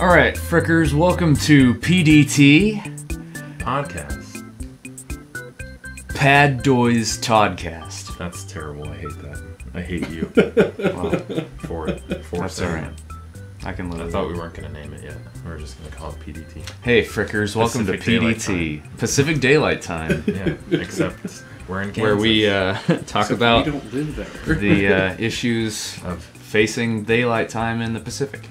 All right, frickers, welcome to PDT Podcast. Pad Doys Toddcast. That's terrible. I hate that. I hate you Well, for it. that's all right. I can live I with thought it. we weren't going to name it yet. We were just going to call it PDT. Hey, frickers, welcome Pacific to Daylight PDT Pacific Daylight Time, Yeah, except we're in Kansas. where we talk about we don't live there. the issues Of, facing daylight time in the Pacific,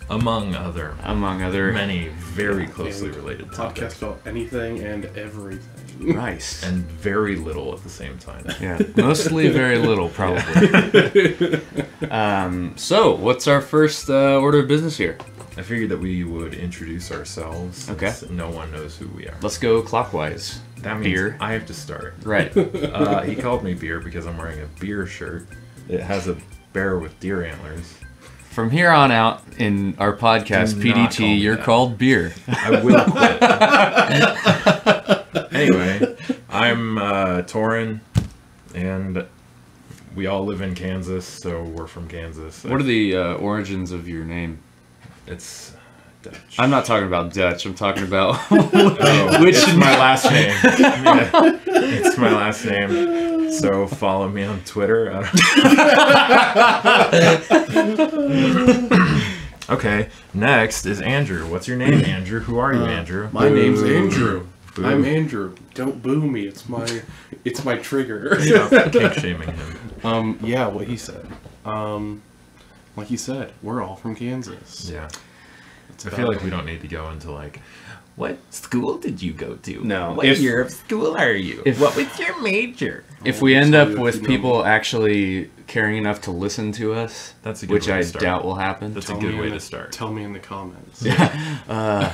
among other among other. many very closely And related podcast topics. about anything and everything. Nice. And very little at the same time. Yeah, mostly very little, probably. So, what's our first order of business here? I figured that we would introduce ourselves. Okay. Since no one knows who we are. Let's go clockwise. That means Beer. I have to start. Right. He called me Beer because I'm wearing a beer shirt. It has a bear with deer antlers. From here on out in our podcast, Do not call PDT, me you're that. called Beer. I will quit. Anyway, I'm Torin, and we all live in Kansas, so we're from Kansas. What are the origins of your name? It's Dutch. I'm not talking about Dutch. I'm talking about Oh, which it's my last name. Yeah, it's my last name. So follow me on Twitter. Okay, next is Andrew. What's your name, Andrew? Who are you, Andrew? My name's Boo. Andrew. Boo. I'm Andrew. Don't boo me. It's my trigger. Stop kink shaming him. Yeah, what he said. Like he said, we're all from Kansas. Yeah. It's I feel like we don't need to go into like, what school did you go to? No. What If- year of school are you? if- What was your major? if we end tell up you if with you know people me. actually caring enough to listen to us, That's a good which way I to start. doubt will happen, That's Tell a good me way in to the- start. Tell me in the comments.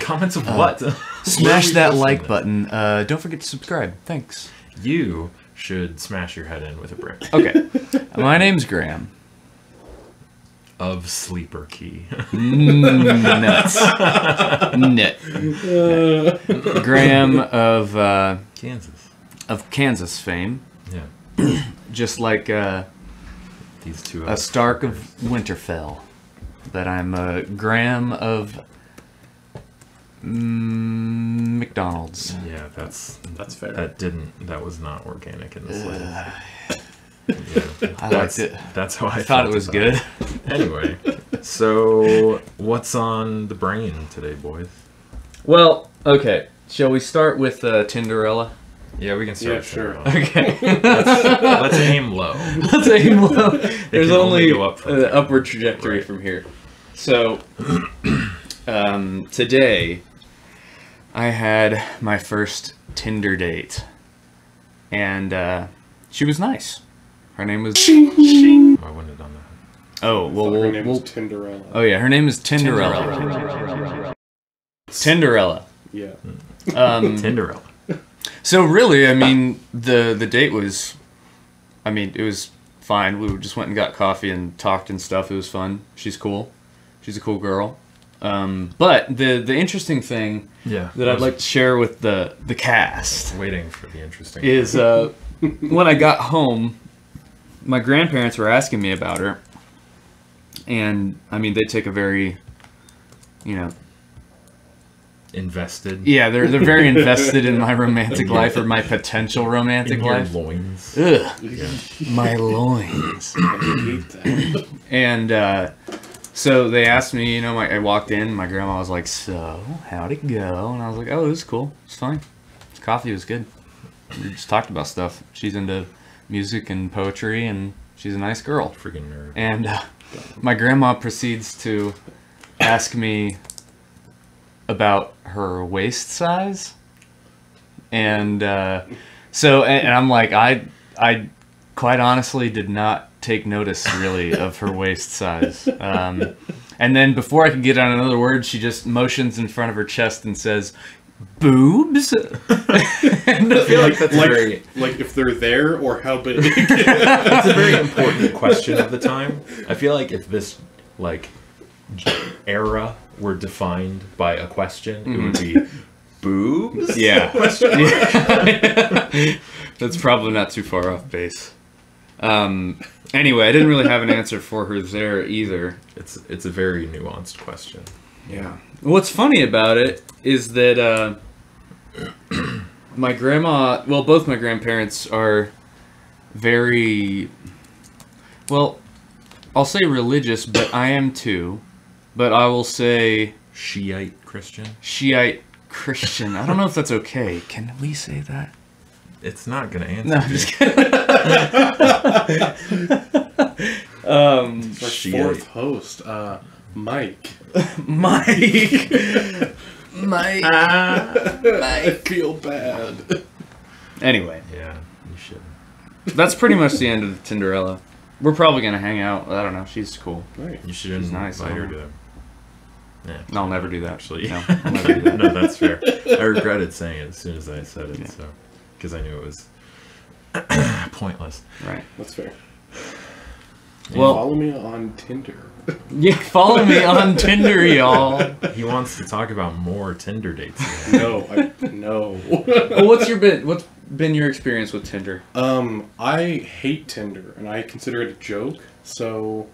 Comments of what? smash we that listening like to? button. Don't forget to subscribe. Thanks. You should smash your head in with a brick Okay. My name's Graham. of Sleeper Key. Nuts. Nut. Graham of Kansas. Kansas fame, Yeah. just like These two. a Stark of Winterfell. But I'm a Graham of McDonald's. Yeah, that's fair. That was not organic in the slightest. I liked it. That's how I Thought felt it was about good. Anyway, so what's on the brain today, boys? Well, okay. Shall we start with Tinderella? Yeah, we can start. Yeah, with sure. Cinderella. Okay. Let's aim low. Let's aim low. There's can only only go up from there. upward trajectory Right. from here. So, today, I had my first Tinder date. And she was nice. Her name was... I wouldn't have done that. Oh, well, Her name we'll... is Tinderella. Oh, yeah, her name is Tinderella. Tinderella. Yeah. Tinderella. So really, I mean, the date was, I mean, it was fine. We just went and got coffee and talked and stuff. It was fun. She's cool. She's a cool girl. But the interesting thing Yeah. that I'd like to share with the cast Waiting for the interesting. is when I got home, my grandparents were asking me about her. And, I mean, they take a very, you know, Invested. yeah, they're very invested in my romantic life or my potential romantic In your life. loins. Ugh, Yeah. my loins. I hate that. And so they asked me, you know, I walked in, my grandma was like, so, how'd it go? And I was like, oh, it was cool. It's fine. Coffee was good. We just talked about stuff. She's into music and poetry, and she's a nice girl. Freaking nerd. And my grandma proceeds to ask me about her waist size. And so, and I'm like, I quite honestly did not take notice really of her waist size. And then before I could get out another word, she just motions in front of her chest and says, boobs? And I feel like that's very. Like if they're there or how big. It's a very important question of the time. I feel like if this like era were defined by a question, it would be boobs. Yeah. Yeah. That's probably not too far off base. Anyway, I didn't really have an answer for her there either. It's a very nuanced question. Yeah. What's funny about it is that my grandma, well, both my grandparents are very, well, I'll say religious, but I am too. But I will say Shiite Christian. Shiite Christian. I don't know if that's okay. Can we say that? It's not gonna answer. No, I'm just kidding. Our Shiite. fourth host, Mike. Mike. Mike. I feel bad. Anyway, Yeah, you should. that's pretty much the end of the Tinderella. We're probably gonna hang out. I don't know. She's cool. Right. You should She's invite nice, her huh? to. Yeah. I'll never do that. Actually, No, I'll never do that. no, that's fair. I regretted saying it as soon as I said it, Yeah. so because I knew it was pointless. Right. That's fair. Well, Follow me on Tinder. yeah, follow me on Tinder, y'all. He wants to talk about more Tinder dates. No, no. Well, what's been your experience with Tinder? I hate Tinder, and I consider it a joke. So,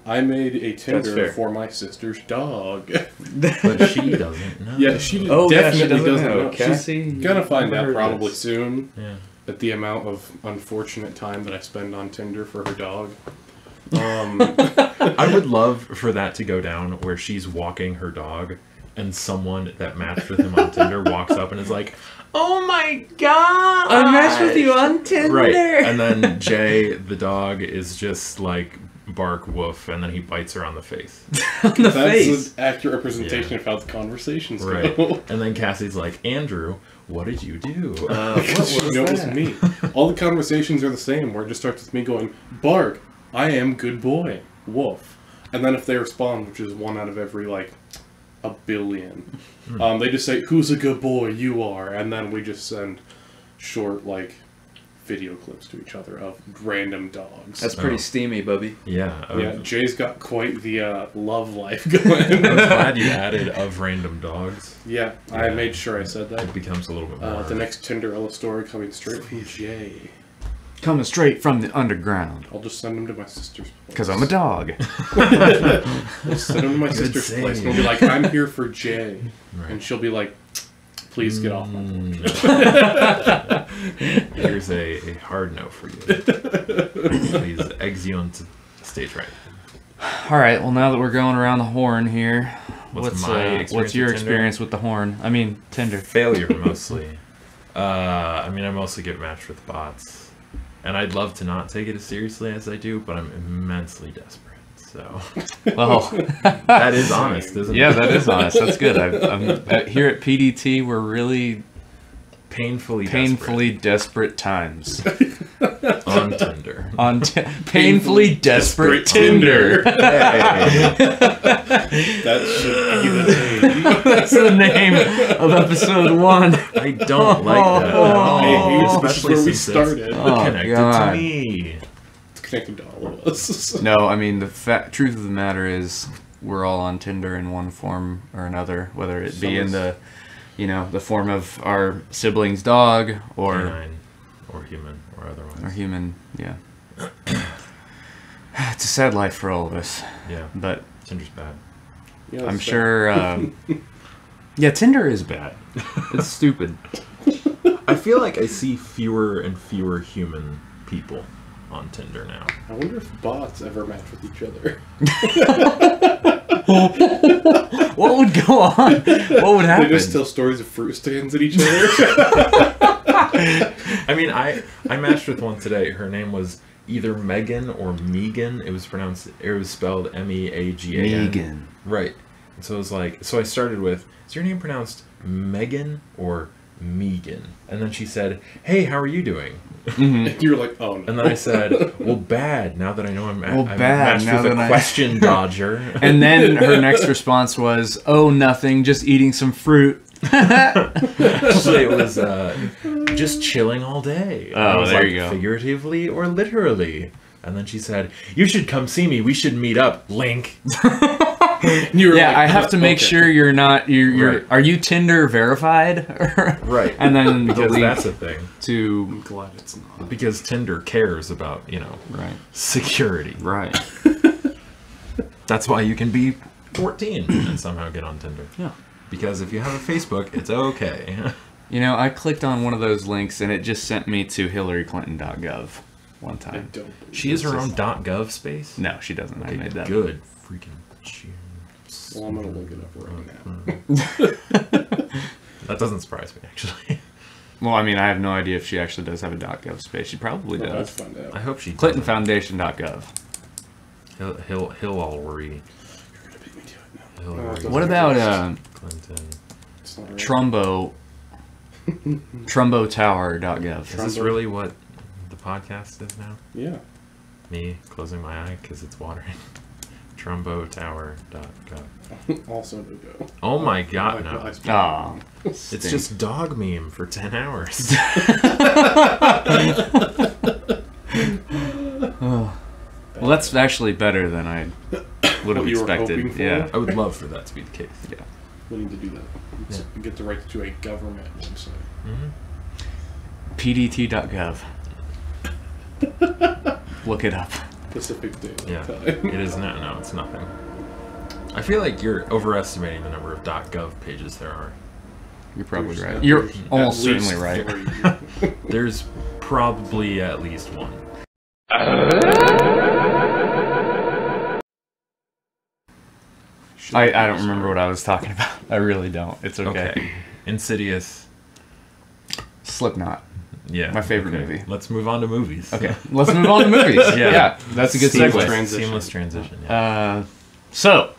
I made a fair. Tinder for my sister's dog. But she doesn't know. Yeah, she Oh, yeah, she definitely doesn't know. She's Cassie, gonna find never out heard probably this. soon. Yeah. At the amount of unfortunate time that I spend on Tinder for her dog. I would love for that to go down where she's walking her dog and someone that matched with him on Tinder walks up and is like, "Oh my god, I matched with you on Tinder." Right. And then Jay, the dog, is just like bark woof, and then he bites her on the face. on the That's face. an accurate representation Yeah. of how the conversations Right. go. And then Cassie's like, "Andrew, what did you do?" You know, it was me. All the conversations are the same, where it just starts with me going, "Bark, I am good boy, woof." And then if they respond, which is 1 out of every, like, a billion, they just say, "Who's a good boy? You are." And then we just send short, like, video clips to each other of random dogs. That's pretty steamy, Bubby. Yeah. Yeah, Jay's got quite the love life I'm going. glad you added of random dogs. Yeah, I made sure I said that. It becomes a little bit more. The next Tinderella story coming straight from Jay. Coming straight from the underground. I'll just send him to my sister's place. Because I'm a dog. I'll send him to my Good sister's save. place and I'll be like, "I'm here for Jay." Right. And she'll be like, "Please get off my porch." Here's a hard no for you. Please exit onto stage right. All right. Well, now that we're going around the horn here, What's what's my experience what's your with Tinder? experience with the horn? I mean, Tinder. Failure mostly. I mean, I mostly get matched with bots, and I'd love to not take it as seriously as I do, but I'm immensely desperate. So Well, that is honest, isn't yeah, it? that is honest. That's good. Here at PDT, we're really Painfully desperate times. desperate on Tinder. On painfully desperate Tinder. That should be the name. That's the name of episode 1. I don't like that. No. Hey, this is Especially where we since started. it's Oh, connected God. to me. It's connected to all of us. No, I mean, the truth of the matter is we're all on Tinder in one form or another, whether it be in the, the form of our sibling's dog or Canine, or human, or otherwise. or human. Yeah. It's a sad life for all of us, Yeah, but Tinder's bad. Yeah, I'm that's sure. Yeah, Tinder is bad. It's stupid. I feel like I see fewer and fewer human people on Tinder now. I wonder if bots ever match with each other. What would go on? What would They happen? just tell stories of fruit stands at each other. I mean, I matched with one today. Her name was either Megan or Megan. It was spelled Meagan. Megan. Right. And so it was like, so I started with, is your name pronounced Megan or Megan? And then she said, "Hey, how are you doing?" And you're like, "Oh no." And then I said, "Well, bad. Now that I know I'm Well, I'm bad, matched now with that a I- question dodger." And then her next response was, "Oh, nothing. Just eating some fruit." So it was just chilling all day. And I Oh, was there like, you go. Figuratively or literally. And then she said, "You should come see me. We should meet up." Link. And you were Yeah, like, I have to make okay. sure you're not. You're. Right. Are you Tinder verified? Right. And then the Because link that's a thing. to I'm glad it's not. Because Tinder cares about, right, security. right. That's why you can be 14 and somehow get on Tinder. Yeah. Because if you have a Facebook, it's okay. You know, I clicked on one of those links and it just sent me to hillaryclinton.gov one I time. don't. She has her own .gov space? No, she doesn't. I made that. Good freaking cheers. Well, I'm gonna look it up right now. That doesn't surprise me, actually. Well, I mean, I have no idea if she actually does have a .gov space. She probably Well, let's does. find out. I hope she ClintonFoundation.gov. Hillary. You're gonna beat me to it now. Hillary. Oh, it doesn't What about Clinton. It's not right. Trumbotower.gov? Is this really what the podcast is now? Yeah. Me closing my eye because it's watering. Trumbotower.gov. Also to go. Oh my god, I- no. I- Ah, It's just dog meme for 10 hours. well, that's actually better than I would have What you were expected. hoping for? Yeah. I would love for that to be the case. Yeah. We need to do that. Let's get the right to a government website. PDT.gov. Look it up. Pacific Daylight Yeah, Time. it is not. No, it's nothing. I feel like you're overestimating the number of .gov pages there are. You're probably There's right. at You're least- almost at least certainly right. 3. There's probably at least one. I don't remember what I was talking about. I really don't. It's okay. Okay. Insidious. Slipknot. Yeah. My favorite okay. movie. Let's move on to movies. Okay, let's move on to movies. Yeah, that's a good Seamless segue. transition. Seamless transition. Yeah. So,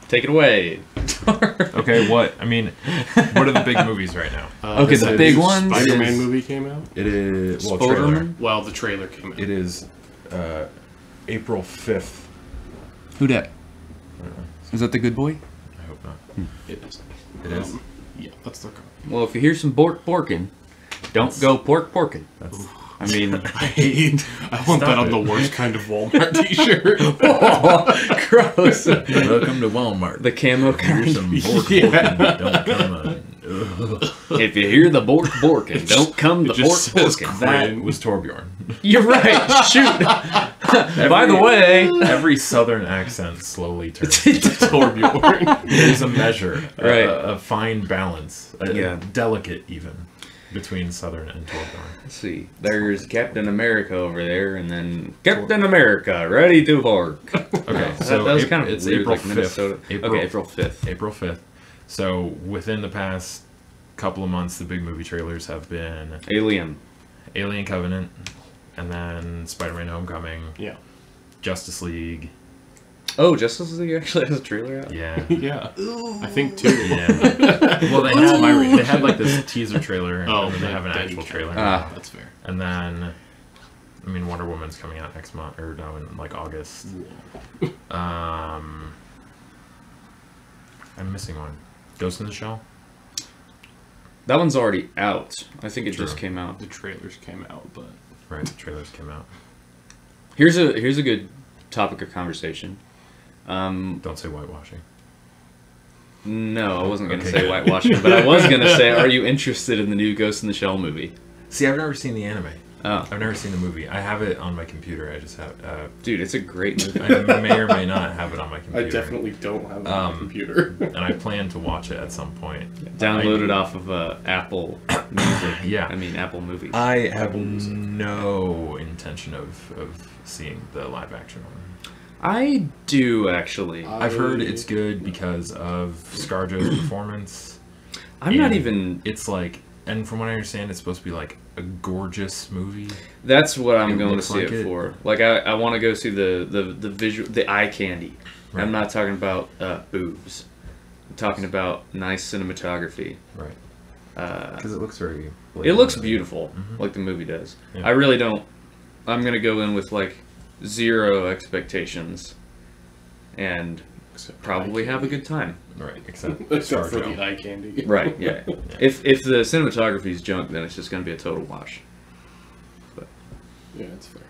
take it away. Okay, what? I mean, what are the big movies right now? Okay, the big ones Spider-Man is- movie came out. It is well, trailer. Spoderman? Well, the trailer came out. It is April 5th. Who dat? Is that the good boy? I hope not. It is. It is. Yeah, that's the. Well, if you hear some porking, don't go porking. That's I mean, I want that on the worst kind of Walmart T-shirt. gross. welcome to Walmart. The camo kind. Here's some pork. Yeah. Don't come on. Ugh. If you hear the borking, don't come the just says porking. That was Torbjorn. You're right. Shoot. By the way, Every southern accent slowly turns. Torbjorn. There's a measure, Right. a fine balance, Yeah. delicate even, between southern and Torbjorn. let's see. There's Captain America over there, and then Captain America ready to work. Okay, so that was kind of it's weird, April like 5th. Minnesota. April, Okay, April 5th. April 5th. So within the past couple of months, the big movie trailers have been Alien. Alien Covenant, and then Spider-Man: Homecoming, Yeah. Justice League. Oh, Justice League actually has a trailer out. Yeah. Yeah. I think too. Yeah. Well, they had like this teaser trailer, and then they have an actual trailer. Ah. That's fair. And then, I mean, Wonder Woman's coming out next month, or no, in like August. I'm missing one. Ghost in the Shell? That one's already out. I think it True. just came out. The trailers came out, but Right, the trailers came out. Here's a good topic of conversation. Don't say whitewashing. No, I wasn't going to Okay, say good. whitewashing, but I was going to say, are you interested in the new Ghost in the Shell movie? See, I've never seen the anime. Oh, I've never seen the movie. I have it on my computer. I just have. dude, it's a great movie. I may or may not have it on my I computer. definitely don't have it on my computer. And I plan to watch it at some point. Download it off of Apple Music. Yeah. I mean, Apple Movies. I have no intention of seeing the live action one. I do, actually. I've heard it's good because of ScarJo's performance. I'm not and even... It's like, and from what I understand, it's supposed to be like a gorgeous movie. That's what I'm It going to looks see like it it. for. Like, I want to go see the visual, the eye candy. Right. I'm not talking about boobs. I'm talking about nice cinematography. Right. Uh, Because it looks very. it looks beautiful, like the movie does. Yeah. I really don't... I'm going to go in with, like, 0 expectations. And Except for probably eye have a good time. Right, except Except for ScarJo. the eye candy. Right, yeah. If the cinematography is junk, then it's just going to be a total wash. Yeah, it's fair.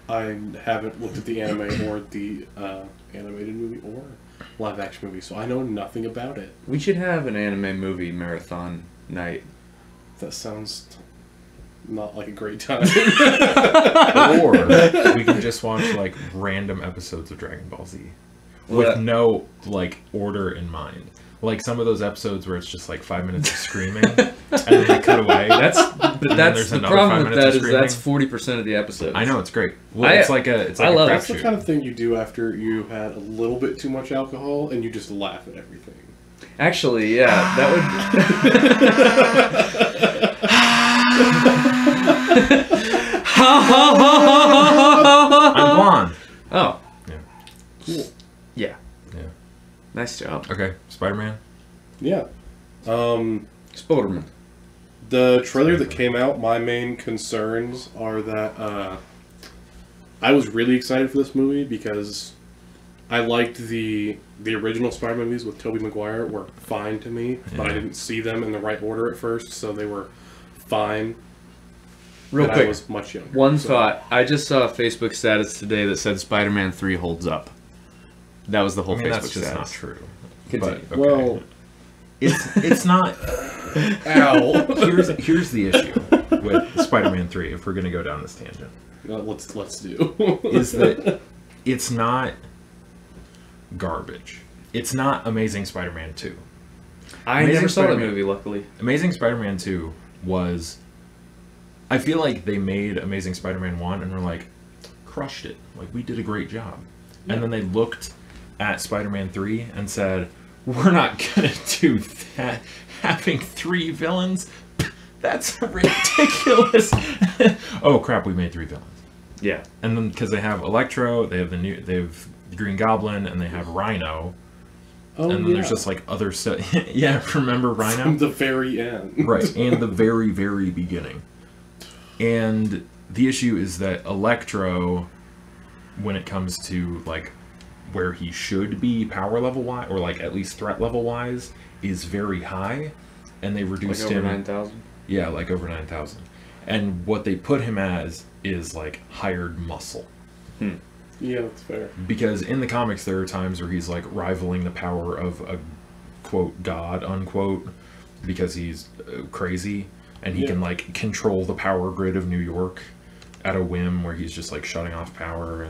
I haven't looked at the anime or the animated movie or live action movie, so I know nothing about it. We should have an anime movie marathon night. That sounds not like a great time. Or we can just watch like random episodes of Dragon Ball Z. with no like order in mind. Like some of those episodes where it's just like 5 minutes of screaming and then they cut away. That's there's the another problem 5 with minutes that of is that's 40% of the episode. I know, it's great. Well, I it's like a I love it. That's the crapshoot. kind of thing you do after you had a little bit too much alcohol and you just laugh at everything. Actually, yeah, that I'm Juan. Oh. Yeah. Cool. Yeah. Yeah. Nice job. Okay, Spider-Man. Yeah. Spoderman. The trailer that came out, my main concerns are that I was really excited for this movie because I liked the original Spider-Man movies with Tobey Maguire were fine to me, but I didn't see them in the right order at first, so they were fine. Real but quick, I was much younger. one so- thought. I just saw a Facebook status today that said Spider-Man 3 holds up. That was the whole I mean, Facebook that's just status. not true. Continue. But, okay. Well, it's not. ow. Here's the issue with Spider-Man 3. If we're gonna go down this tangent, Let's do. is that it's not garbage. It's not Amazing Spider-Man 2. I Amazing never saw that Spider-Man. movie, luckily. Amazing Spider-Man 2 was. I feel like they made Amazing Spider-Man 1 and were like, crushed it. Like, we did a great job. And then they looked at Spider-Man 3 and said, we're not gonna do that. Having 3 villains? That's ridiculous. Oh crap, we made 3 villains. Yeah. And then because they have Electro, they have the Green Goblin, and they have Rhino. Oh, And then there's just like other stuff. Yeah, remember Rhino? from the very end. Right, and the very, very beginning. And the issue is that Electro, when it comes to like where he should be power level wise, or like at least threat level wise, is very high, and they reduced Like over him. 9,000? Yeah, like over 9,000. And what they put him as is like hired muscle. Yeah, that's fair. Because in the comics, there are times where he's like rivaling the power of a quote god unquote, because he's crazy and he Yeah. can like control the power grid of New York at a whim, where he's just like shutting off power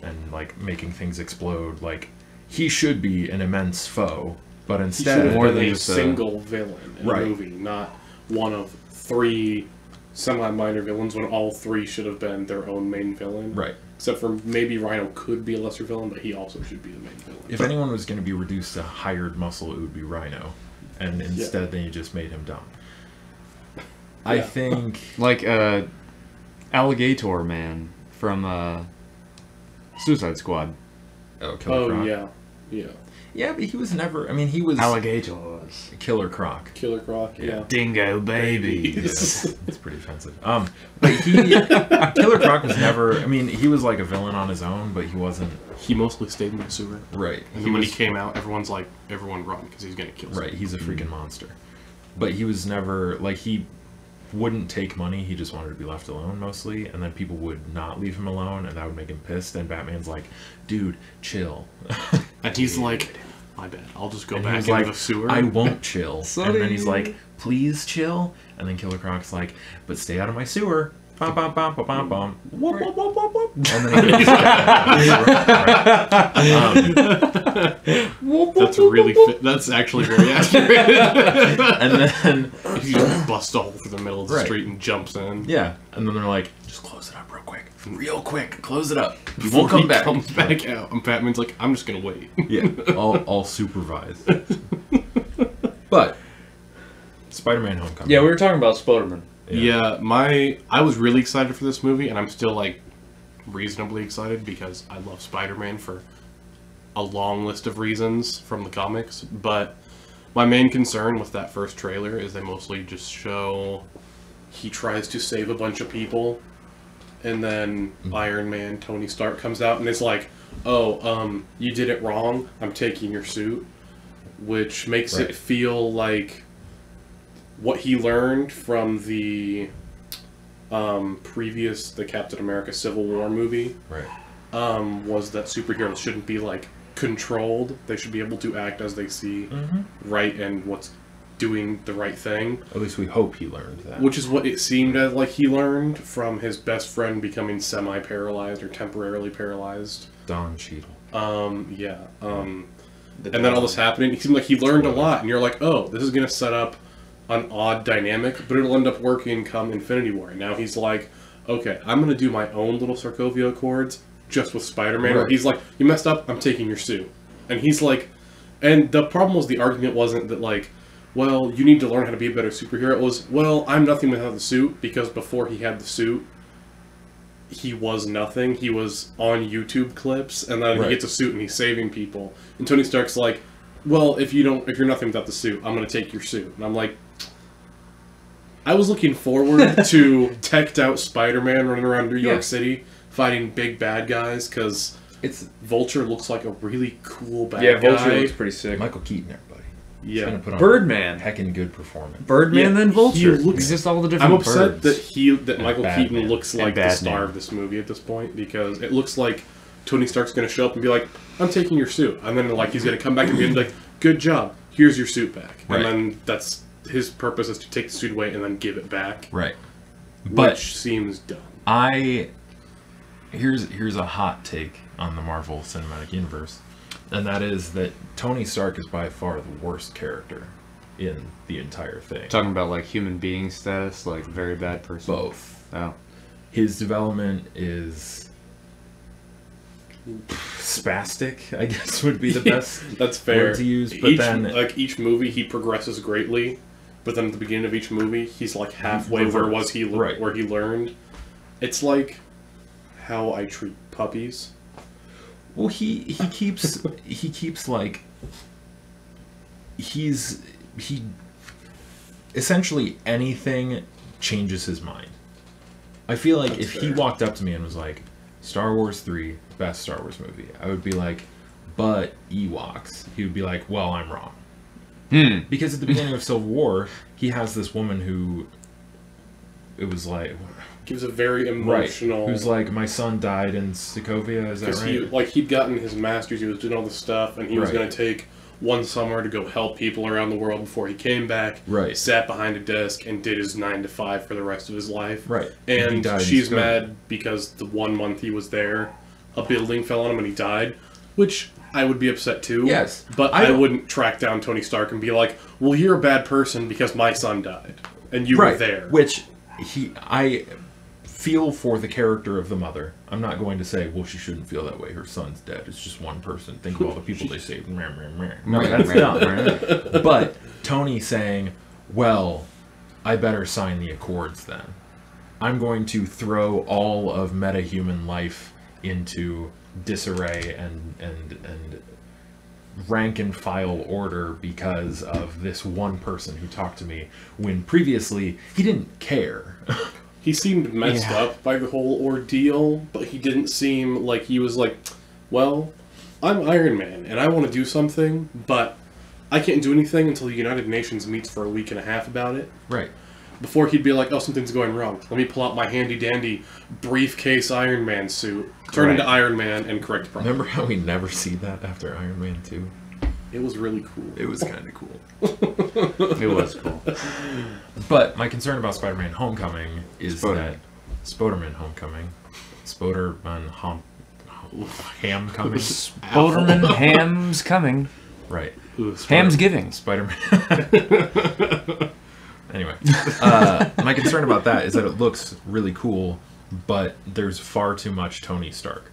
and like making things explode. Like he should be an immense foe, but He should instead have more been than a just a- single villain in Right. a movie, not one of 3 semi-minor villains when all 3 should have been their own main villain. right. Except for maybe Rhino could be a lesser villain, but he also should be the main villain. If anyone was going to be reduced to hired muscle, it would be Rhino, and instead they just made him dumb. I Yeah. think Like Alligator Man from Suicide Squad. Killer Croc. yeah. Yeah, but he was never. I mean, he was Alligators. Killer Croc. Killer Croc, yeah. Dingo babies. Yeah, it's pretty offensive. But Killer Croc was never. I mean, he was like a villain on his own, but he wasn't. He mostly stayed in the sewer. Right. And then when he came out, everyone run because he's gonna kill someone. Right. He's a freaking monster. But he was never like he wouldn't take money. He just wanted to be left alone mostly, and then people would not leave him alone, and that would make him pissed. And Batman's like, "Dude, chill." And he's like, my bad, I'll just go And back he's into like, the sewer. I won't chill. And then he's Sorry. like, please chill. And then Killer Croc's like, but stay out of my sewer. Bum, bum, bum, bum, bum, bum. Whoop, whoop, whoop, whoop, whoop. And then he goes, That's really that's actually very accurate. and then, He just busts a hole through the middle of the Right. street and jumps in. yeah. And then they're like, just close it up real quick. Real quick. Close it up. You Before won't come he back. comes back out, and Batman's like, I'm just gonna wait. Yeah. All supervised. But, Spider-Man Homecoming. Yeah, we were talking about Spoderman. Yeah, I was really excited for this movie, and I'm still like reasonably excited because I love Spider-Man for a long list of reasons from the comics. But my main concern with that first trailer is they mostly just show he tries to save a bunch of people, and then Iron Man, Tony Stark comes out and it's like, "Oh, you did it wrong. I'm taking your suit," which makes Right. it feel like what he learned from the the Captain America Civil War movie Right. was that superheroes shouldn't be like controlled. They should be able to act as they see right and what's doing the right thing, At least we hope he learned that. which is what it seemed as like he learned from his best friend becoming semi-paralyzed or temporarily paralyzed. Don Cheadle. Yeah. And then all this happening, he seemed like he learned a lot, and you're like, oh, this is going to set up an odd dynamic, but it'll end up working come Infinity War. And now he's like, okay, I'm going to do my own little Sokovia Accords just with Spider-Man. Where he's like, you messed up, I'm taking your suit. And he's like, and the problem was the argument wasn't that like, well, you need to learn how to be a better superhero. It was, well, I'm nothing without the suit, because before he had the suit, he was nothing. He was on YouTube clips, and then he gets a suit and he's saving people. And Tony Stark's like, well, if you're nothing without the suit, I'm going to take your suit. And I'm like, I was looking forward to teched out Spider-Man running around New York City fighting big bad guys, because Vulture looks like a really cool bad guy. Yeah, Vulture looks pretty sick. Michael Keaton, everybody. He's Yeah. gonna put on Birdman. a heckin' good performance. Birdman, Yeah, then Vulture. he looks- It's just all the different I'm upset birds. that Michael Batman. Keaton looks like the Batman. star of this movie at this point, because it looks like Tony Stark's going to show up and be like, I'm taking your suit. And then like he's going to come back and be like, good job, here's your suit back. Right. And then that's his purpose, is to take the suit away and then give it back. Right. But Which seems dumb. here's a hot take on the Marvel Cinematic Universe, and that is that Tony Stark is by far the worst character in the entire thing. Talking about like human being status, like very bad person. Both. Oh. His development is spastic, I guess would be the best That's fair. word to use. But then each movie he progresses greatly, but then at the beginning of each movie he's like halfway where reverts. was he Right. where he learned. It's like how I treat puppies. well, he keeps like he essentially anything changes his mind. I feel like That's if he fair. walked up to me and was like, Star Wars 3, best Star Wars movie, I would be like, but Ewoks. He would be like, well, I'm wrong. Because at the beginning of Civil War, he has this woman who, it was like, Gives a very emotional. who's like, my son died in Sokovia, is that Because right? he'd gotten his master's, he was doing all this stuff, and he was Right. going to take one summer to go help people around the world before he came back. Right. Sat behind a desk and did his 9 to 5 for the rest of his life. Right. He And died in she's Sokovia. mad because the 1 month he was there, a building fell on him and he died, which I would be upset too. Yes. But I I don't- wouldn't track down Tony Stark and be like, well, you're a bad person because my son died. And you were there. Which I feel for the character of the mother. I'm not going to say, well, she shouldn't feel that way. Her son's dead. It's just one person. Think of all the people they saved. Meh, meh, meh. No, that's dumb. But Tony saying, well, I better sign the Accords then. I'm going to throw all of metahuman life into disarray and rank and file order because of this one person who talked to me, when previously he didn't care. He seemed messed up by the whole ordeal, but he didn't seem like he was like, well, I'm Iron Man, and I want to do something, but I can't do anything until the United Nations meets for a week and a half about it. Right. Before he'd be like, oh, something's going wrong. Let me pull out my handy-dandy briefcase Iron Man suit, turn into Iron Man, and correct the problem. Remember how we never see that after Iron Man 2? It was really cool. It was kind of cool. It was cool. But my concern about Spider-Man Homecoming is Spoderman. that Spoderman Homecoming, Spoderman Hamcoming, Spoderman Ham's coming. right? Ooh, Ham's giving. Spider-Man. Anyway, my concern about that is that it looks really cool, but there's far too much Tony Stark.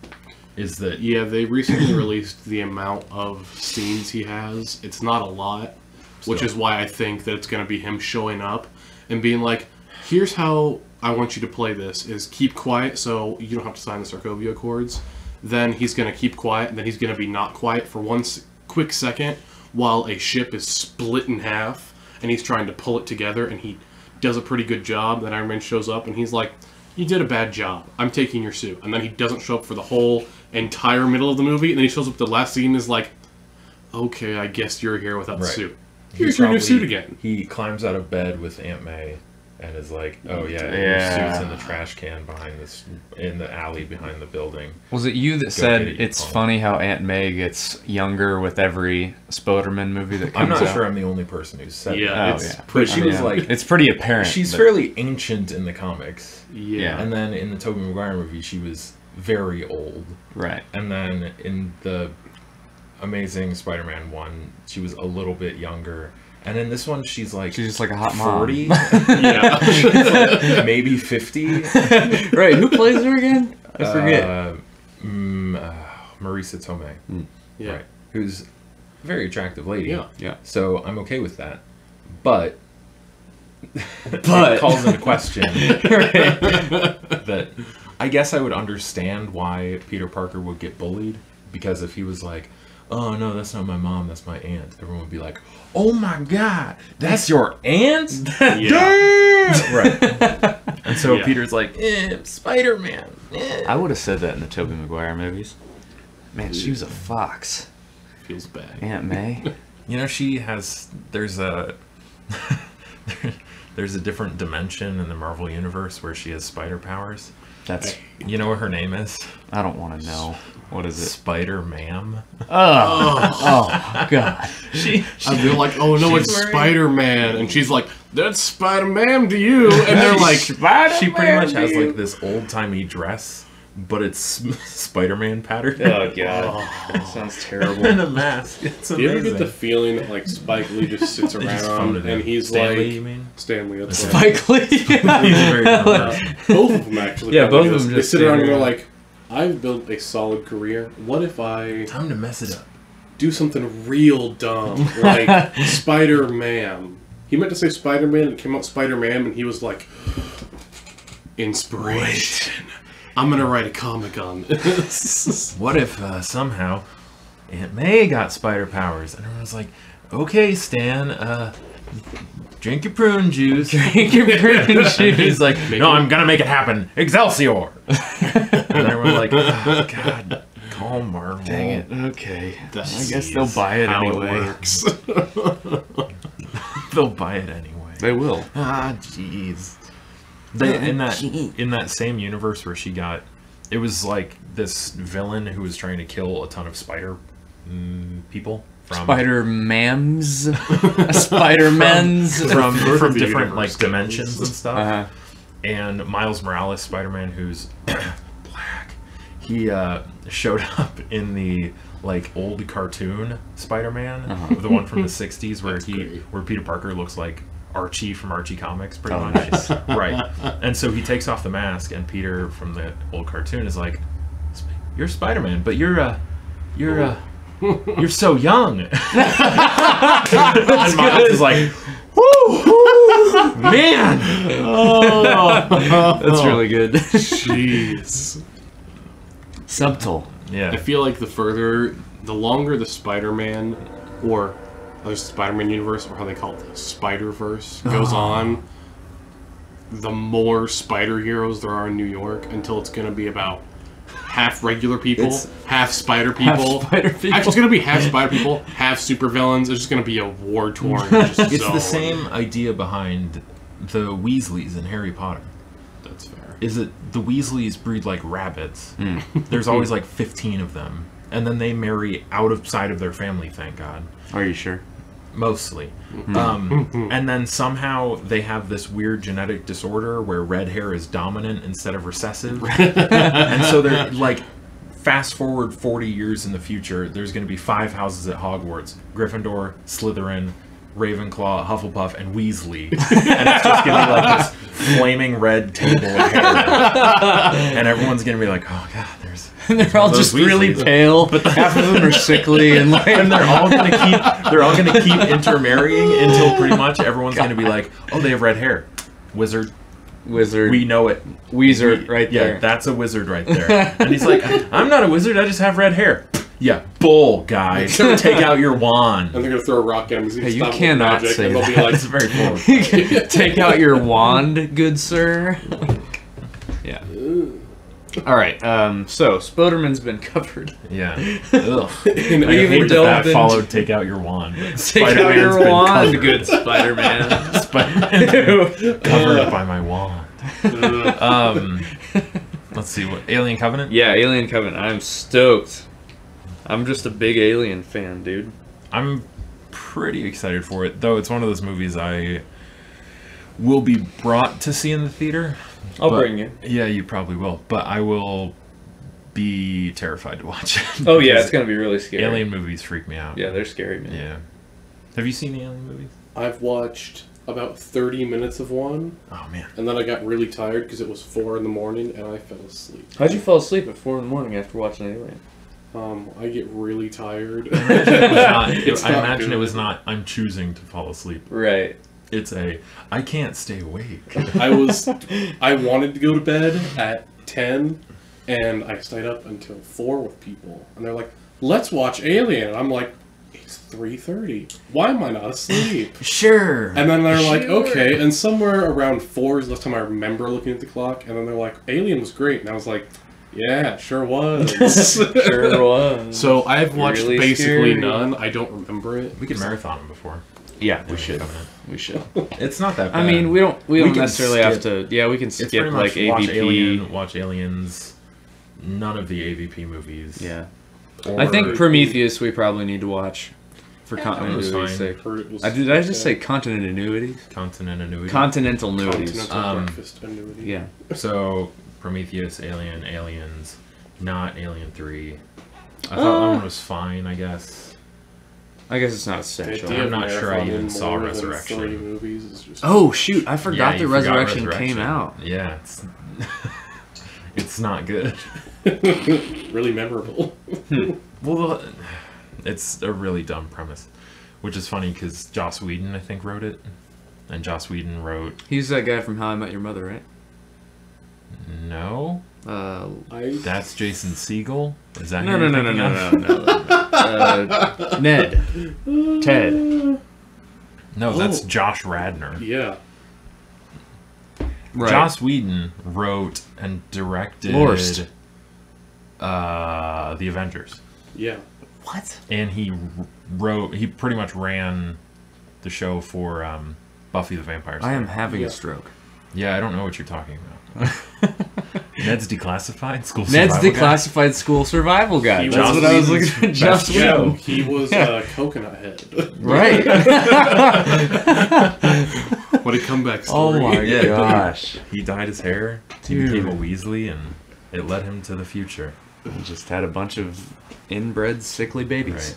Is that Yeah, they recently released the amount of scenes he has. It's not a lot, which Still. is why I think that it's going to be him showing up and being like, here's how I want you to play this, is keep quiet so you don't have to sign the Sokovia Accords. Then he's going to keep quiet, and then he's going to be not quiet for one quick second while a ship is split in half, and he's trying to pull it together, and he does a pretty good job. Then Iron Man shows up, and he's like, you did a bad job. I'm taking your suit. And then he doesn't show up for the whole entire middle of the movie, and then he shows up the last scene and is like, okay, I guess you're here without the Right. suit. he Here's your new probably- suit again. He climbs out of bed with Aunt May and is like, "Oh yeah, Yeah. your suit's in the trash can behind this, in the alley behind the building." Was it you that said get it, it's Paul. funny how Aunt May gets younger with every Spoderman movie that comes I'm not out? sure I'm the only person who's said Yeah, that. Oh, it's yeah. But she I was mean, like, it's pretty apparent. she's but- fairly ancient in the comics. Yeah. And then in the Tobey Maguire movie, she was very old. Right. And then in the Amazing Spider-Man 1, she was a little bit younger. And in this one, she's like She's just like a hot mom. 40, Yeah. maybe 50. Right. Who plays her again? I forget. Marisa Tomei. Yeah. Right. Who's a very attractive lady. Yeah. Yeah. So I'm okay with that. But But- it calls into question that I guess I would understand why Peter Parker would get bullied, because if he was like, oh no, that's not my mom, that's my aunt, everyone would be like, oh my god, that's your aunt? Yeah. Right. And so Yeah. Peter's like, Spider-Man. I would have said that in the Tobey Maguire movies. Man, she was a fox. Feels bad. Aunt May. You know, there's a there's a different dimension in the Marvel universe where she has spider powers. That's. You know what her name is? I don't want to know. What is it? Spider-Man. Oh God. I'd be like, oh no, it's Spider-Man. And she's like, that's Spider-Man to you. And they're like, She pretty much has like this old-timey dress, but it's Spider-Man pattern. Oh god, that sounds terrible. And a mask. It's do you ever amazing. get the feeling that like Spike Lee just sits They just phoned around it in. and he's Stan like Lee, you mean? Stanley? That's right. Spike Lee. He's very Both of them actually. Yeah, probably both of do them this. They just sit around and stand they're around. like, I've built a solid career. What if I Time to mess it up. do something real dumb, like Spider-Man? He meant to say Spider-Man, and it came out Spider-Man, and he was like, inspiration. I'm gonna write a comic on this. What if somehow Aunt May got spider powers? And everyone's like, okay, Stan, drink your prune juice. Drink your prune And juice. he's like, no, I'm gonna make it happen. Excelsior! And everyone's like, oh, God, calm, Marvel. Dang it. Okay. That's I guess they'll buy it how anyway. it works. They'll buy it anyway. They will. Ah, jeez. In that same universe where she got, it was like this villain who was trying to kill a ton of spider people from Spider-Mams. Spider-Mens. from the different universe like dimensions and stuff. Uh-huh. And Miles Morales, Spider-Man, who's black, he showed up in the like old cartoon Spider-Man, the one from the '60s where Peter Parker looks like Archie from Archie Comics, pretty Oh, much. nice. Right. And so he takes off the mask, and Peter from the old cartoon is like, "You're Spider-Man, but you're so young." And Miles is like, "Woo, man!" That's really good. Jeez. Subtle. I Yeah. feel like the longer the Spider-Man, or there's the Spider-Man universe, or how they call it, the Spider-Verse, goes on, the more spider heroes there are in New York, until it's going to be about half regular people, It's- half spider people. spider people. Actually, it's going to be half spider people, half supervillains. It's just going to be a war-torn It's the zone. same idea behind the Weasleys in Harry Potter. That's fair. Is that the Weasleys breed like rabbits. There's always like 15 of them. And then they marry outside of their family, thank God. Are you sure? Mostly. And then somehow they have this weird genetic disorder where red hair is dominant instead of recessive. And so they're like, fast forward 40 years in the future, there's going to be 5 houses at Hogwarts: Gryffindor, Slytherin, Ravenclaw, Hufflepuff, and Weasley. And it's just going to be like this flaming red table of hair. And everyone's going to be like, oh god, there's... They're all Those just really Weasleys. pale, but half of them are sickly and like. And they're all gonna keep intermarrying until pretty much everyone's gonna be like, oh, they have red hair. Wizard. Wizard. We know it. Weezer right Yeah, there. that's a wizard right there. And he's like, I'm not a wizard, I just have red hair. Yeah, bull, guy. Take out your wand. And they're going to throw a rock at him. Hey, you cannot say and they'll be that. like, It's very cool. Take out your wand, good sir. Yeah. All right. So Spoderman's been covered. Yeah. Ugh. in We even every- delved That into- followed take out your wand. Take out Spider-Man's your been wand, covered. good Spider-Man. Spider-Man's covered by my wand. Let's see, what Alien Covenant? Yeah, Alien Covenant. I'm stoked. I'm just a big Alien fan, dude. I'm pretty excited for it, though it's one of those movies I will be brought to see in the theater. I'll But- bring you. Yeah, you probably will. But I will be terrified to watch it. Oh yeah, Because it's gonna be really scary. Alien movies freak me out. Yeah, they're scary, man. Yeah. Have you seen the Alien movies? I've watched about 30 minutes of one, Oh man. and then I got really tired because it was 4 in the morning, and I fell asleep. How'd you fall asleep at 4 in the morning after watching Alien? I get really tired. I It's not imagine it good. was not. I'm choosing to fall asleep. Right. It's I can't stay awake. I wanted to go to bed at 10, and I stayed up until 4 with people, and they're like, "Let's watch Alien," and I'm like, "It's 3:30. Why am I not asleep?" Sure. And then they're like, Sure. "Okay," and somewhere around 4 is the last time I remember looking at the clock, and then they're like, "Alien was great," and I was like, "Yeah, it sure was." Sure was. So I've watched Really basically scary. none. I don't remember it. We could marathon them before. Yeah, we should. Covenant. We should. It's not that bad. I mean, we don't can necessarily have skip- to. Yeah, we can It's skip pretty much like watch AVP. Alien, watch Aliens. None of the AVP movies. Yeah, Or, I think Prometheus we probably need to watch for that was continuity's fine. sake. Heard it was Did I just say okay. continuity? Continent Annuity. Continental nuities. Continental breakfast annuity? Yeah. So Prometheus, Alien, Aliens, not Alien 3. I thought that one was fine, I guess. I guess it's not The essential. idea I'm of not sure I marathoning even saw more than Resurrection. 3 movies is just Oh shoot! I Yeah, forgot you the forgot Resurrection came out. Yeah, it's it's not good. really memorable. Well, it's a really dumb premise, which is funny because Joss Whedon, I think, wrote it, and Joss Whedon wrote He's that guy from How I Met Your Mother, right? no. That's Jason Segel. Is that No, who no, you're no, no, thinking no, of? no. Ned. Ted. No, that's Oh. Josh Radner. Yeah. Right. Joss Whedon wrote and directed Lorst. The Avengers, Yeah. What? and he pretty much ran the show for Buffy the Vampire Slayer. I am having Yeah. a stroke. Yeah, I don't know what you're talking about. Ned's Declassified School Ned's Survival Guide? Declassified School Survival Guide. He That's was what I was Whedon's looking for. best Just show. Whedon. He was Coconut Head. Right. What a comeback Oh story. my Yeah. gosh. He dyed his hair. He Dude. became a Weasley, and it led him to the future. Just had a bunch of inbred sickly babies. Right.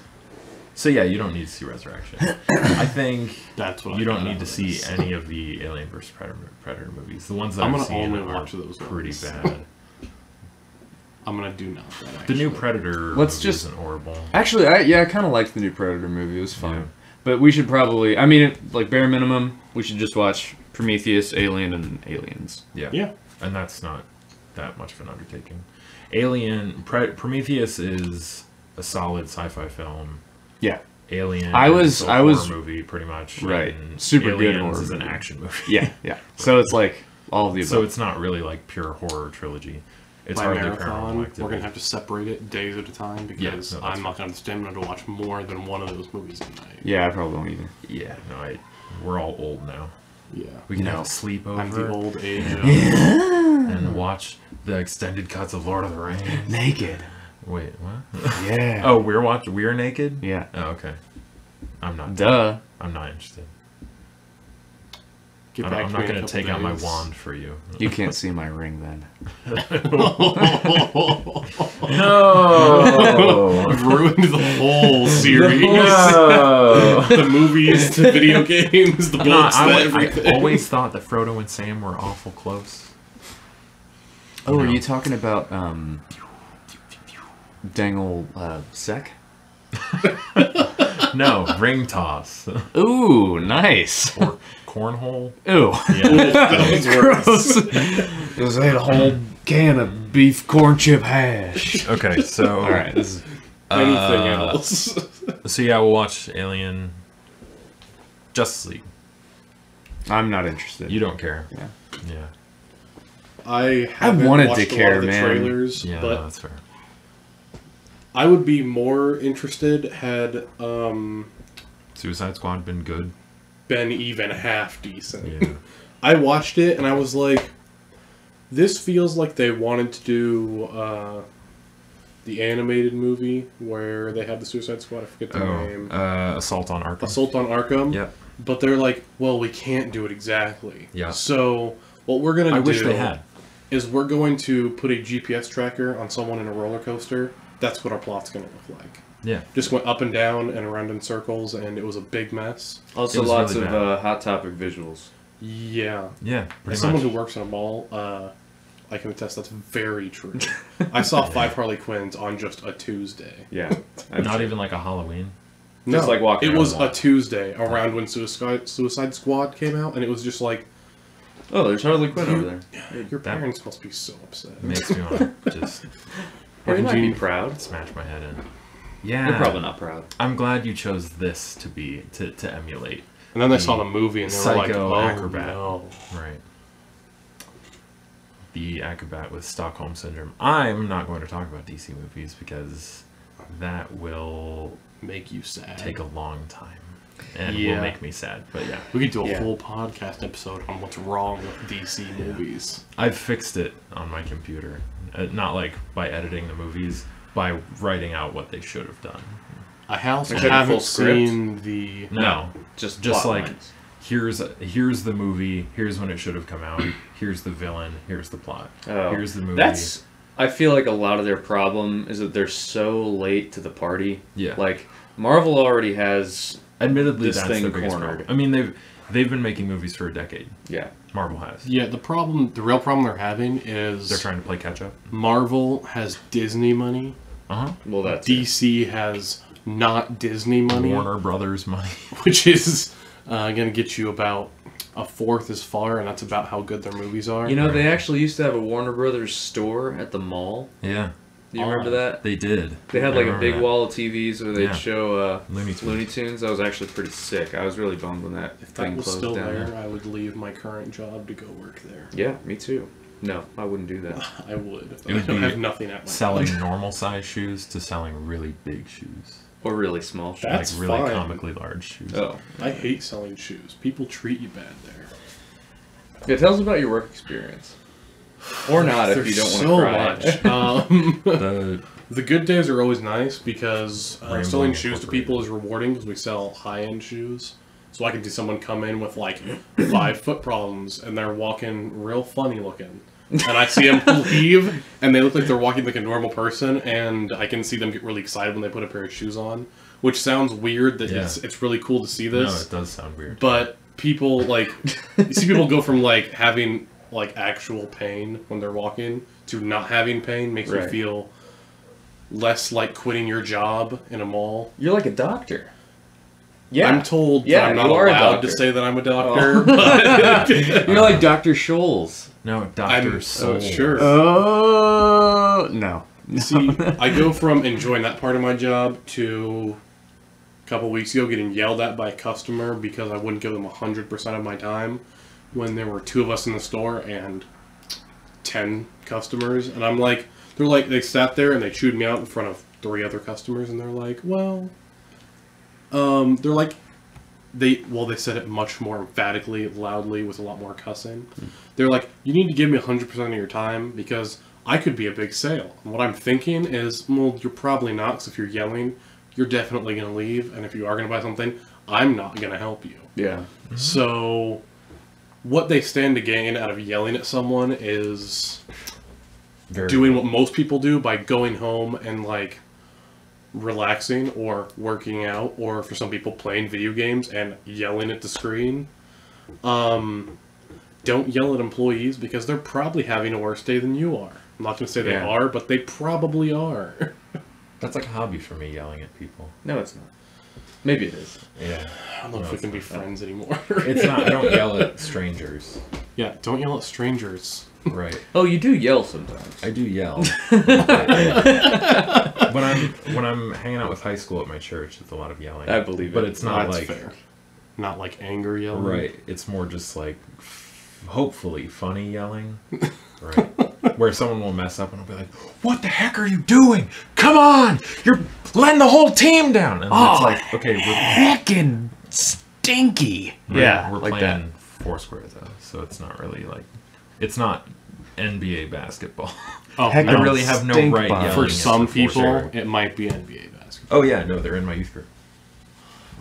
So yeah, you don't need to see Resurrection. I think That's what you I don't got need out to of see this. any of the Alien vs Predator movies. The ones that I'm I've gonna seen only are watch those pretty ones. bad. I'm gonna do not that. The new actually. Predator Let's movie just- isn't horrible. Actually, I kind of liked the new Predator movie. It was fun. Yeah. But we should probably, I mean, like bare minimum, we should just watch Prometheus, Alien, and Aliens. Yeah. Yeah. And that's not that much of an undertaking. Prometheus is a solid sci-fi film. Yeah. Alien I was- is a I horror was- movie pretty much. Right. And Super good Aliens horror is an movie. action movie. Yeah, yeah. So it's like all of the above. So it's not really like pure horror trilogy. It's By hardly marathon, Paranormal we're Activity. gonna have to separate it days at a time because Yeah, no, that's I'm not gonna have the stamina to watch more than one of those movies a night. Yeah, I probably won't either. Yeah, no, we're all old now. Yeah. We can No. have a sleepover I'm the old age of and watch the extended cuts of Lord of the Rings. Naked. Wait, what? Yeah. Oh, we're naked? Yeah. Oh, okay. I'm not. Duh. I'm not interested. get I'm back not to me in a going to couple take out my days. wand for you. You can't see my ring then. No. I've ruined the whole series. No. The movies, the video games, the books, I everything. always thought that Frodo and Sam were awful close. Oh, are No. you talking about Dangle Sec? No, ring toss Ooh, nice. or cornhole. Ooh. Yeah. That was worse. Because I had a whole can of beef corn chip hash. Okay, so All right, this is Anything else? So yeah, we'll watch Alien, Justice League. I'm not interested. You don't care. Yeah. Yeah. I haven't wanted to watched a care, lot of the man. trailers, Yeah, but that's fair. I would be more interested had Suicide Squad been good. been even half decent. Yeah. I watched it and I was like, this feels like they wanted to do the animated movie where they had the Suicide Squad. I forget the name. Assault on Arkham. Assault on Arkham. Yeah. But they're like, well, we can't do it exactly. Yeah. So what we're gonna do? I wish they had. is we're going to put a GPS tracker on someone in a roller coaster. That's what our plot's going to look like. Yeah. Just went up and down and around in circles, and it was a big mess. Also, It was lots really of bad. Hot Topic visuals. Yeah. Yeah, pretty As someone much. who works in a mall, I can attest that's very true. I saw 5 Harley Quinns on just a Tuesday. Yeah. Not even like a Halloween. Just like walking it around was the mall. a Tuesday around when Suicide Squad came out, and it was just like, Oh, there's Harley Quinn over there. your That- parents must be so upset. It makes me want to just Well, you might be Gene- proud. smash my head in. Yeah. You're probably not proud. I'm glad you chose this to be to emulate. And then they saw the movie, and they were like, Psycho oh, acrobat. no. Right. The acrobat with Stockholm Syndrome. I'm not going to talk about DC movies because that will Make you sad. take a long time and Yeah. will make me sad. But yeah, We could do a Yeah. full podcast episode on what's wrong with DC movies. I've fixed it on my computer. Not like by editing the movies, by writing out what they should have done. I also Like a full haven't script? seen the... No, Just just plot like lines. here's the movie, here's when it should have come out, here's the villain, here's the plot, Oh, here's the movie. That's. I feel like a lot of their problem is that they're so late to the party. Yeah. Like Marvel already has. Admittedly, this that's thing their biggest cornered. problem. I mean, they've been making movies for a decade. Yeah. Marvel has. Yeah, the real problem they're having is They're trying to play catch up. Marvel has Disney money, Well, that's. DC has not Disney money, Warner Brothers money. which is going to get you about a fourth as far, and that's about how good their movies are. You know, they actually used to have a Warner Brothers store at the mall. Yeah, Do you remember that? they did. They had I like a remember big that. wall of TVs where they'd Yeah. show Looney Tunes. Looney Tunes. That was actually pretty sick. I was really bummed when that if thing that was closed still down. there, I would leave my current job to go work there. Yeah, me too. No, I wouldn't do that. I would. It would I be have nothing at my Selling job. normal size shoes to selling really big shoes. Or really small shoes. That's like really fine. comically large shoes. Oh. I hate selling shoes. People treat you bad there. Yeah, tell us about your work experience. Or not if you don't want to There's cry. so much. The The good days are always nice because Rainbow selling shoes to Incorporated. people is rewarding because we sell high-end shoes. So I can see someone come in with like 5 foot problems and they're walking real funny looking. And I see them leave and they look like they're walking like a normal person, and I can see them get really excited when they put a pair of shoes on. Which sounds weird that Yeah. it's really cool to see no, this. it does sound weird. But people like you see people go from like having like actual pain when they're walking to not having pain makes Right. me feel less like quitting your job in a mall. You're like a doctor. Yeah. I'm told Yeah, that I'm not you are a allowed doctor. to say that I'm a doctor, but You're like Dr. Scholes. No, Dr. I'm Soul. sure. Oh no. See, I go from enjoying that part of my job to a couple weeks ago getting yelled at by a customer because I wouldn't give them 100% of my time when there were 2 of us in the store and 10 customers. And I'm like, they sat there and they chewed me out in front of 3 other customers, and they're like, well, they're like, they said it much more emphatically, loudly, with a lot more cussing. They're like, you need to give me 100% of your time because I could be a big sale. And what I'm thinking is, well, you're probably not, because if you're yelling, you're definitely going to leave. And if you are going to buy something, I'm not going to help you. Yeah. So, what they stand to gain out of yelling at someone is Very doing what most people do by going home and, like, relaxing or working out, or for some people playing video games and yelling at the screen. Don't yell at employees because they're probably having a worse day than you are. I'm not going to say they Yeah. are, but they probably are. That's like a hobby for me, yelling at people. No, it's not. Maybe it is. Yeah. I don't know if we can be friends anymore. It's not. I don't yell at strangers. Yeah, don't yell at strangers. Right. Oh, you do yell sometimes. I do yell. when I'm hanging out with high school at my church, it's a lot of yelling. I believe it. But it's not That's like fair. Not like anger yelling. right. It's more just like hopefully funny yelling. Right. Where someone will mess up and I'll be like, "What the heck are you doing? Come on! You're letting the whole team down." And it's like, okay, Heckin' stinky. we're like playing Foursquare though, so it's not really like it's not NBA basketball. Oh, Heck, I no. really have no Stink right bomb. yelling For at some the people, Foursquare. it might be NBA basketball. Oh yeah, no, they're in my youth group.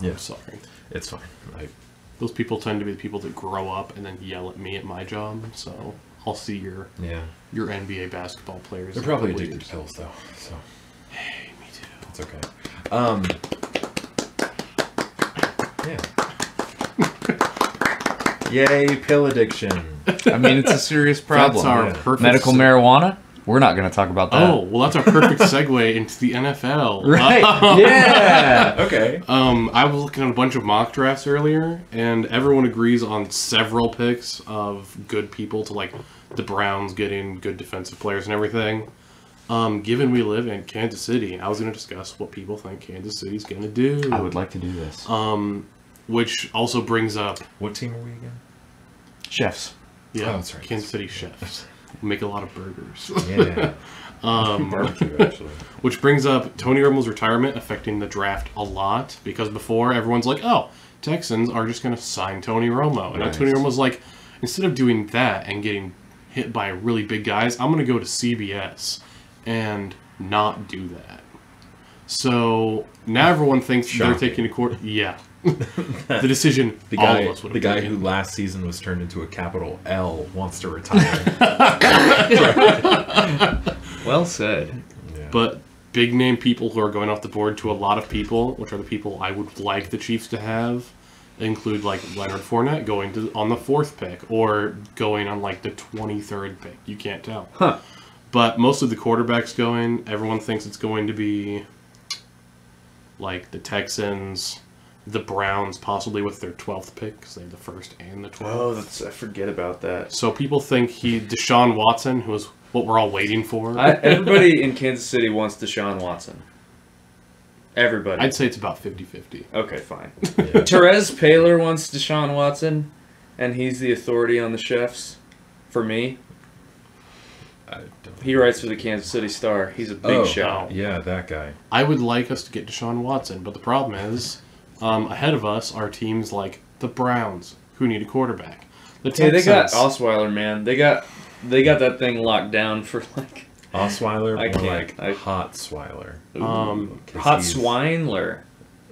Yeah, I'm sorry. it's fine. Those people tend to be the people that grow up and then yell at me at my job, so I'll see your NBA basketball players. They're probably addicted to pills, though. So. Hey, me too. It's okay. Yeah. Yay, pill addiction. I mean, it's a serious problem. That's our perfect medical marijuana. We're not going to talk about that. Oh, well, that's our perfect segue into the NFL. Right. Yeah. Okay. I was looking at a bunch of mock drafts earlier, and everyone agrees on several picks of good people to, like, the Browns getting good defensive players and everything. Given we live in Kansas City, I was going to discuss what people think Kansas City's going to do. I would like to do this. Which also brings up... What team are we again? Chefs. Yeah, Oh, that's right. Kansas City Chefs. Make a lot of burgers. Yeah. Barbecue, actually. Which brings up Tony Romo's retirement affecting the draft a lot, because before everyone's like, oh, Texans are just going to sign Tony Romo. And now Tony Romo's like, instead of doing that and getting hit by really big guys, I'm going to go to CBS and not do that. So now everyone thinks they're taking a court. Yeah. The decision The all guy, of us would the have guy taken. who last season was turned into a capital L wants to retire. Well said. Yeah. But big name people who are going off the board to a lot of people, which are the people I would like the Chiefs to have, include like Leonard Fournette going on the 4th pick or going on like the 23rd pick. You can't tell. Huh. But most of the quarterbacks going, everyone thinks it's going to be like the Texans, the Browns, possibly with their 12th pick because they have the 1st and the 12th. I forget about that. So people think Deshaun Watson, who is what we're all waiting for. Everybody in Kansas City wants Deshaun Watson. Everybody. I'd say it's about 50-50. Okay, fine. Therese Paylor wants Deshaun Watson, and he's the authority on the chefs. For me, he writes for the Kansas City Star. He's a big shot. Yeah, that guy. I would like us to get Deshaun Watson, but the problem is, ahead of us are teams like the Browns, who need a quarterback. The Hey, Texans, they got Osweiler, man. They got that thing locked down for like Osweiler, I more can't. like Hot Swiler. Hot Swinler.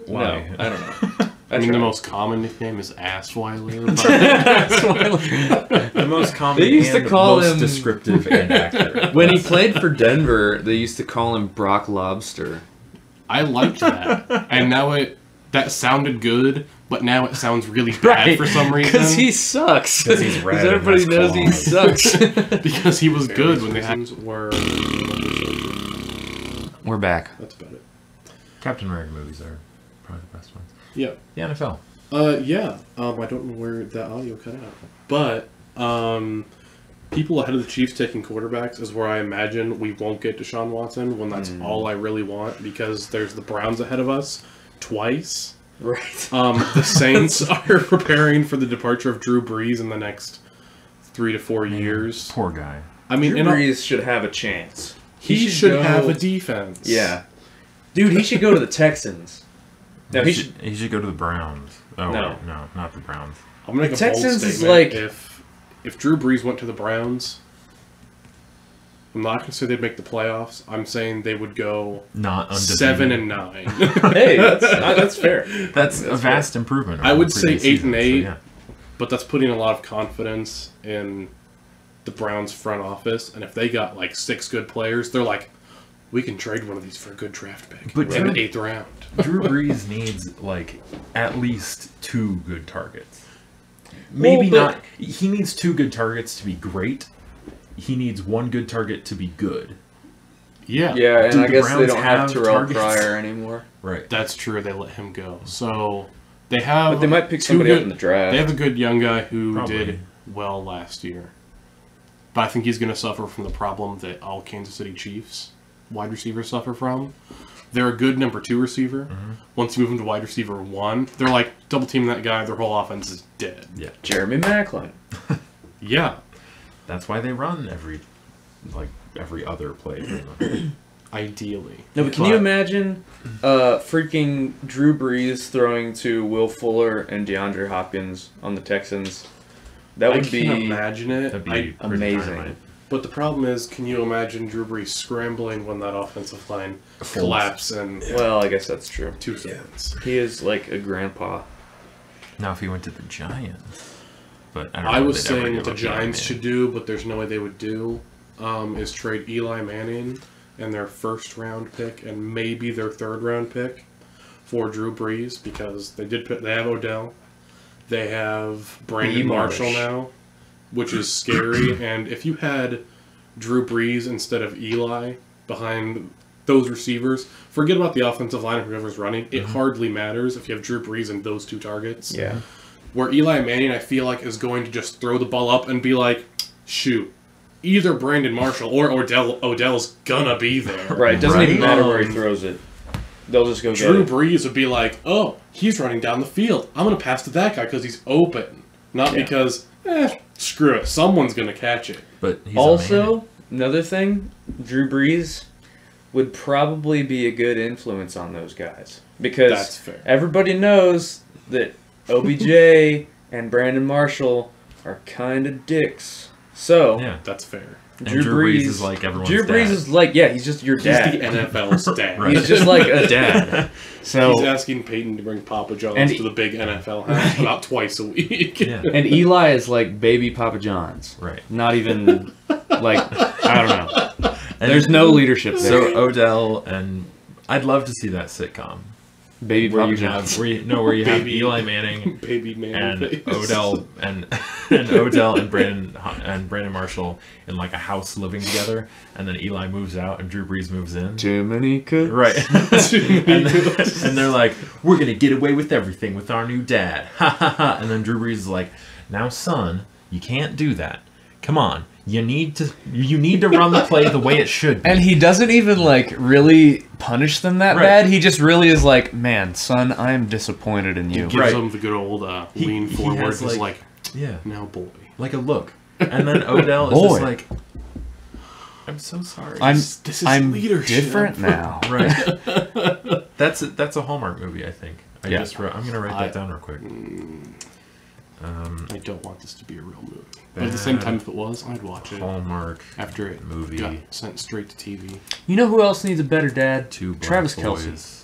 Why? No, I don't know. I mean, the most common nickname is Assweiler. But The most common They used to and call most him- descriptive and accurate. When he played for Denver, they used to call him Brock Lobster. I liked that, and now that sounded good, but now it sounds really bad for some reason. Because he sucks. 'Cause he's red and everybody has knows he claws. sucks. Because he was good when they were. We're back. That's about it. Captain America movies are probably the best ones. Yeah. The NFL. Yeah. I don't know where that audio cut out, but people ahead of the Chiefs taking quarterbacks is where I imagine we won't get Deshaun Watson when that's all I really want, because there's the Browns ahead of us twice. Right. The Saints are preparing for the departure of Drew Brees in the next 3 to 4 years. Poor guy. I mean, Drew Brees should have a chance. he should go- have a defense. Yeah. Dude, he should go to the Texans. No, He should go to the Browns. Oh, No. wait, no, not the Browns. I'm gonna make a Texans bold is statement. like- If Drew Brees went to the Browns, I'm not gonna say they'd make the playoffs. I'm saying they would go Not undefeated. 7-9. Hey, that's fair. That's a vast improvement. I over would the say previous 8 season, and so 8, yeah. but that's putting a lot of confidence in the Browns front office. And if they got like 6 good players, they're like, we can trade one of these for a good draft pick. But in the Drew- 8th round. Drew Brees needs like at least 2 good targets. Maybe Well, but- not. He needs 2 good targets to be great. He needs 1 good target to be good. Yeah. Yeah, and Do I the guess they Browns don't have have Terrell targets? Pryor anymore. Right. That's true. They let him go. So they have. But they might pick two somebody up good- in the draft. They have a good young guy who Probably. did well last year. But I think he's going to suffer from the problem that all Kansas City Chiefs wide receivers suffer from. They're a good number 2 receiver. Once you move him to wide receiver 1, they're like double teaming that guy. Their whole offense is dead. Yeah. Jeremy Maclin. Yeah. That's why they run every other play. Ideally. No, but can you imagine freaking Drew Brees throwing to Will Fuller and DeAndre Hopkins on the Texans? That would I be can't imagine it. That'd be I- pretty amazing. dynamite. but the problem is, can you imagine Drew Brees scrambling when that offensive line collapses in well, I guess that's true. 2 seconds? He is like a grandpa. Now, if he went to the Giants, but I don't know I if was they'd ever saying give the up Eli Giants Manning. should do, but there's no way they would do, is trade Eli Manning and their first round pick and maybe their third round pick for Drew Brees because they have Odell, they have Brandon Marshall now, which is scary. And if you had Drew Brees instead of Eli behind those receivers, forget about the offensive line if whoever's running. It hardly matters if you have Drew Brees and those two targets. Yeah. Where Eli Manning, I feel like, is going to just throw the ball up and be like, shoot, either Brandon Marshall or Odell's gonna be there. Right. It doesn't Right. even matter where he throws it. They'll just go Drew get it. Brees would be like, oh, he's running down the field. I'm going to pass to that guy because he's open. Not Yeah. because, screw it, someone's going to catch it. But he's a Also, another thing, Drew Brees would probably be a good influence on those guys because That's fair. everybody knows that OBJ and Brandon Marshall are kind of dicks. So yeah. That's fair. And Drew Brees is like everyone's Drew Brees dad. is like, yeah, he's just your He's dad. the NFL's dad. Right. He's just like a dad. So He's asking Peyton to bring Papa John's And to the big NFL house about twice a week. Yeah. and Eli is like baby Papa John's. Right. Not even like I don't know. And There's no leadership there. So Odell and I'd love to see that sitcom baby where Papa you John's. have where you have Baby- Eli Manning Baby man and face. Odell and Odell and Brandon Marshall in like a house living together, and then Eli moves out and Drew Brees moves in. Too many cooks. Right. and they're like, we're gonna get away with everything with our new dad. Ha ha ha. And then Drew Brees is like, now son, you can't do that. Come on. You need to run the play the way it should be. And he doesn't even like really punish them that Right. bad. He just really is like, man, son, I am disappointed in you. Gives Right. him the good old He- lean he forward. has, He's like- like, Yeah. now boy. Like a look. And then Odell is Boy. just like, I'm so sorry. This is I'm leadership. different now. Right. That's a Hallmark movie, I think. I'm gonna write that I- down real quick. I don't want this to be a real movie. But at the same time, if it was, I'd watch it. Hallmark After it movie. got sent straight to TV. You know who else needs a better dad? Two black Travis boys Kelce.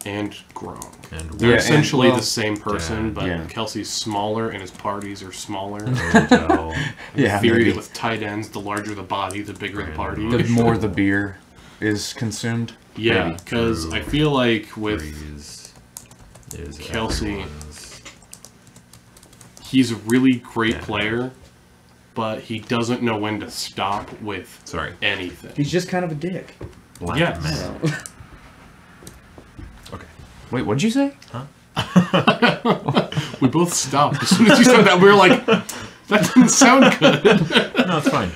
And Gronk. and They're Yeah, and- essentially well, the same person, yeah, but yeah. Kelsey's smaller and his parties are smaller. Odell. Yeah, Theory maybe. that with tight ends, the larger the body, the bigger the party. The more the beer is consumed. Yeah, maybe. because I feel like with Brees is Kelce. everyone's- he's a really great Yeah. player, but he doesn't know when to stop with Sorry. anything. He's just kind of a dick. Black Yes. man. So, Okay. Wait, what'd you say? We both stopped as soon as you said that. We were like, that didn't sound good. No, it's fine.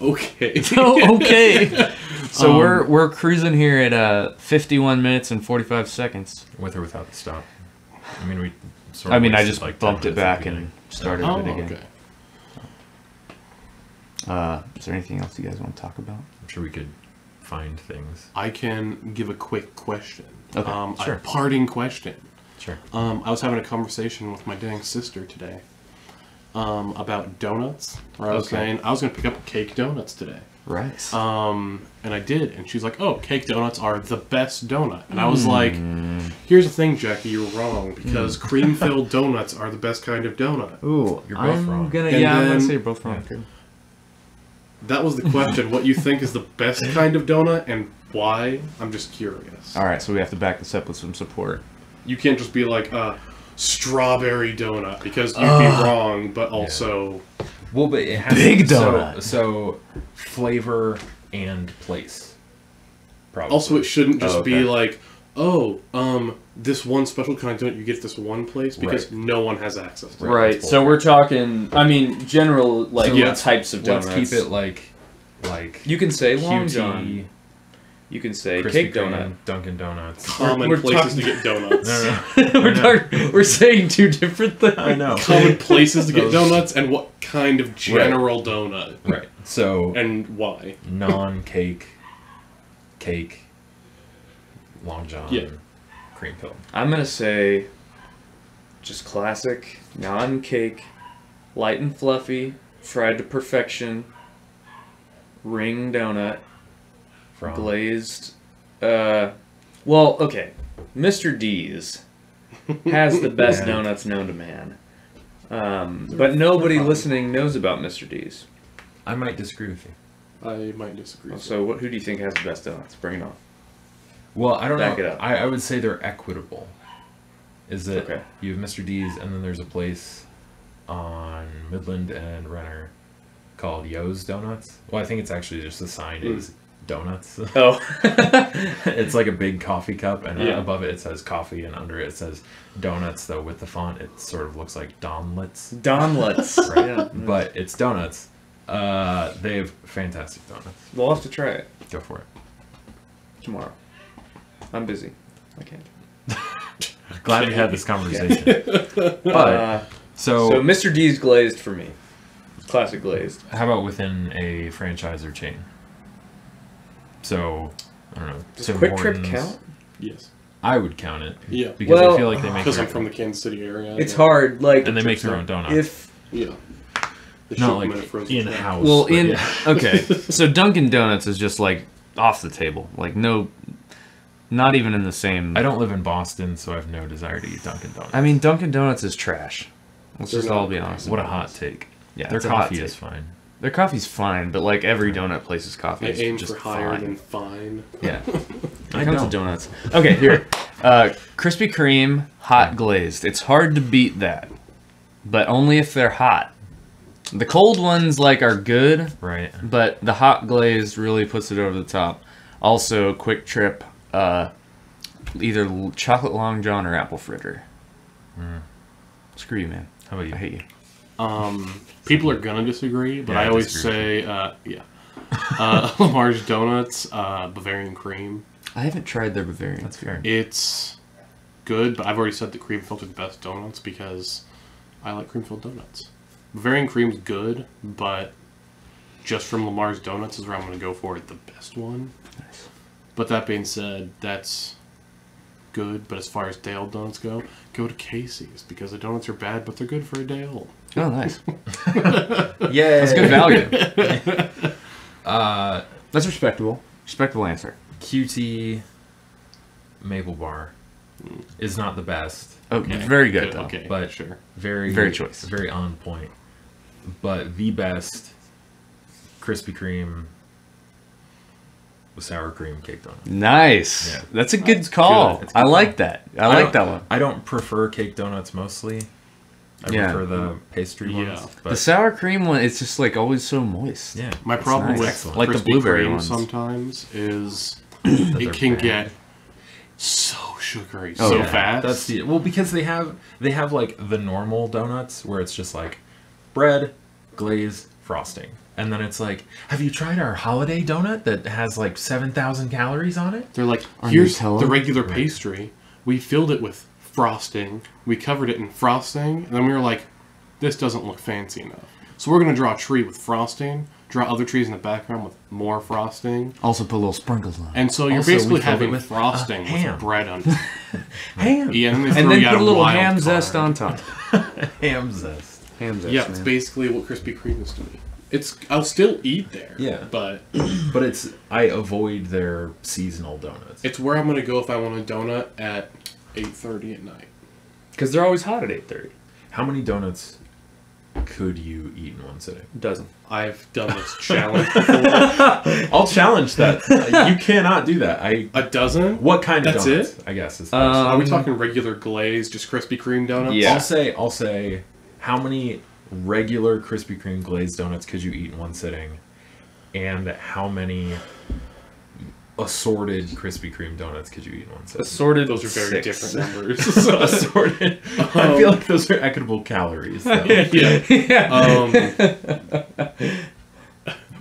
Okay. Oh, okay. So Um, we're cruising here at 51 minutes and 45 seconds. With or without the stop. I mean, we. Sort I of mean, I wasted, just like 10 bumped it minutes at back the and beginning. started Oh, it again. okay. Is there anything else you guys want to talk about? I'm sure we could find things. I can give a quick question. Okay, sure. A parting question. Sure. I was having a conversation with my dang sister today about donuts. Or I was Okay. saying I was going to pick up cake donuts today. Right. And I did. And she's like, oh, cake donuts are the best donut. And I was Hmm. like, here's the thing, Jackie, you're wrong. Because cream-filled donuts are the best kind of donut. Ooh, You're both I'm wrong. gonna And I'm gonna then- say you're both wrong. too. That was the question. What you think is the best kind of donut and why? I'm just curious. All right, so we have to back this up with some support. You can't just be like, strawberry donut, because you'd be wrong, but also... Well, but it has Big so- donut. So, flavor and place. Probably. Also, it shouldn't just Oh, okay. be like, this one special kind of donut you get at this one place, because Right. no one has access to it. right. that's So we're talking. I mean, general like So let's- types of donuts. Let's keep it like You can say Long QT, John. You can say Krispy cake Kreme, donut. Dunkin' Donuts. Common We're places talking- to get donuts. No. We're saying two different things. I know. Common places to get Those- donuts, and what kind of general donut. Right. So, And why. non-cake, cake, Long John, Yeah. cream pill. I'm gonna say just classic, non-cake, light and fluffy, fried to perfection, ring donut, From glazed. Well, okay. Mr. D's has the best Yeah. donuts known to man. But nobody listening knows about Mr. D's. I might disagree with you. I might disagree. So who do you think has the best donuts? Bring it on. Well, I don't Back know. it up. I would say they're equitable. Is that Okay. you have Mr. D's, and then there's a place on Midland and Renner called Yo's Donuts. Well, I think it's actually just the sign is donuts. Oh. It's like a big coffee cup, and Yeah. above it says coffee, and under it says donuts. Though with the font, it sort of looks like Donlets, Donlets. Right. Yeah. but it's donuts. They have fantastic donuts. We'll have to try it Go for it. tomorrow. I'm busy. I can't. Glad we had this conversation. But Uh, so so Mr. D's glazed for me. Classic glazed. how about within a franchise or chain? So I don't know. Does Tim Quick Trip Hortons. count? Yes. I would count it. Yeah. Because Well, I feel like they make Because their I'm from the Kansas City area. It's yeah. hard. Like and they make their own donuts. if Yeah. They ship Not them like in a frozen in tray. house. Well, but in yeah. okay, so Dunkin' Donuts is just like off the table, like no, not even in the same. I don't live in Boston, so I have no desire to eat Dunkin' Donuts. I mean, Dunkin' Donuts is trash. Let's They're just not all be great. honest. what a about hot this. take. Yeah, Their it's a hot coffee take. is fine. Their coffee's fine, but like every donut place's coffee I is aim just for higher fine. than fine. Yeah. I It comes don't. to donuts. Okay, here. Krispy Kreme hot glazed. It's hard to beat that, but only if they're hot. The cold ones like are good, Right. but the hot glazed really puts it over the top. Also, Quick Trip, either chocolate long john or apple fritter. Screw you, man. How about you? I hate you. People are gonna disagree, but Yeah, I I always disagree say, Lamar's Donuts, Bavarian cream. I haven't tried their Bavarian. That's fair. It's good, but I've already said that cream filled are the best donuts because I like cream filled donuts. Bavarian cream's good, but just from Lamar's Donuts is where I'm gonna go for it, the best one. Nice. But that being said, that's good. But as far as day old donuts go to Casey's because the donuts are bad, but they're good for a day old. Oh, nice. Yeah. That's good value. Uh, That's respectable. Respectable answer. QT Maple Bar is not the best, Okay, very good though. Okay, but sure. very choice. very on point. But the best Krispy Kreme with sour cream cake donut. Nice. Yeah. That's a good call. It's a good I call. like that. I like don't- that one. I don't prefer cake donuts mostly. I Yeah. prefer the pastry Yeah. ones. The But sour cream one, it's just like always so moist. yeah, My problem nice. with Excellent. Like the Krispy blueberry Kreme ones. sometimes is they're it can bad. get so sugary Oh, so yeah. fast. That's the well because they have like the normal donuts where it's just like bread, glaze, frosting. And then it's like, have you tried our holiday donut that has like 7,000 calories on it? They're like, Or here's Nutella? the regular Right. pastry. We filled it with frosting. We covered it in frosting. And then we were like, this doesn't look fancy enough. So we're going to draw a tree with frosting, draw other trees in the background with more frosting. Also put little sprinkles on it. And so you're Also, we basically filled it having with, frosting ham. with bread under. Ham. Yeah, and, And then put a little ham zest on top. Ham zest. Ham zest, Yeah, man. it's basically what Krispy Kreme is to me. I'll still eat there. Yeah. But But I avoid their seasonal donuts. it's where I'm going to go if I want a donut at 8:30 at night. Because they're always hot at 8:30. How many donuts could you eat in one sitting? Dozen. I've done this challenge before. I'll challenge that. You cannot do that. A dozen? What kind of That's donuts? it? I guess is the Are we talking regular glaze, just Krispy Kreme donuts? Yeah. I'll say how many regular Krispy Kreme glazed donuts could you eat in one sitting, and how many assorted Krispy Kreme donuts could you eat in one sitting? Assorted. Those are very 6. different numbers. Assorted. I feel like those are equitable calories. Though.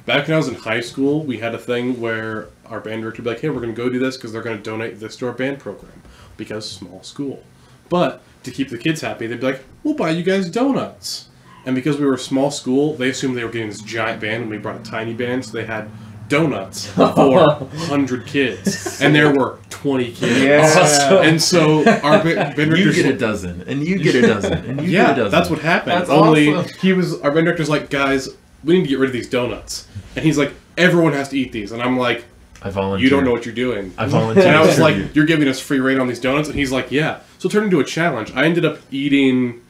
Back when I was in high school, we had a thing where our band director would be like, hey, we're going to go do this because they're going to donate this to our band program because small school. But to keep the kids happy, they'd be like, we'll buy you guys donuts. And because we were a small school, they assumed they were getting this giant band, and we brought a tiny band, so they had donuts for 100 kids. And there were 20 kids. Yeah. And so our band You director's get a dozen, and you get a dozen, and you get a dozen. that's what happened. That's Only awesome. our band director's like, guys, we need to get rid of these donuts. And he's like, everyone has to eat these. And I'm like, I volunteer. you don't know what you're doing. I volunteer. And I was to like, you're giving us free reign on these donuts? And he's like, yeah. So it turned into a challenge. I ended up eating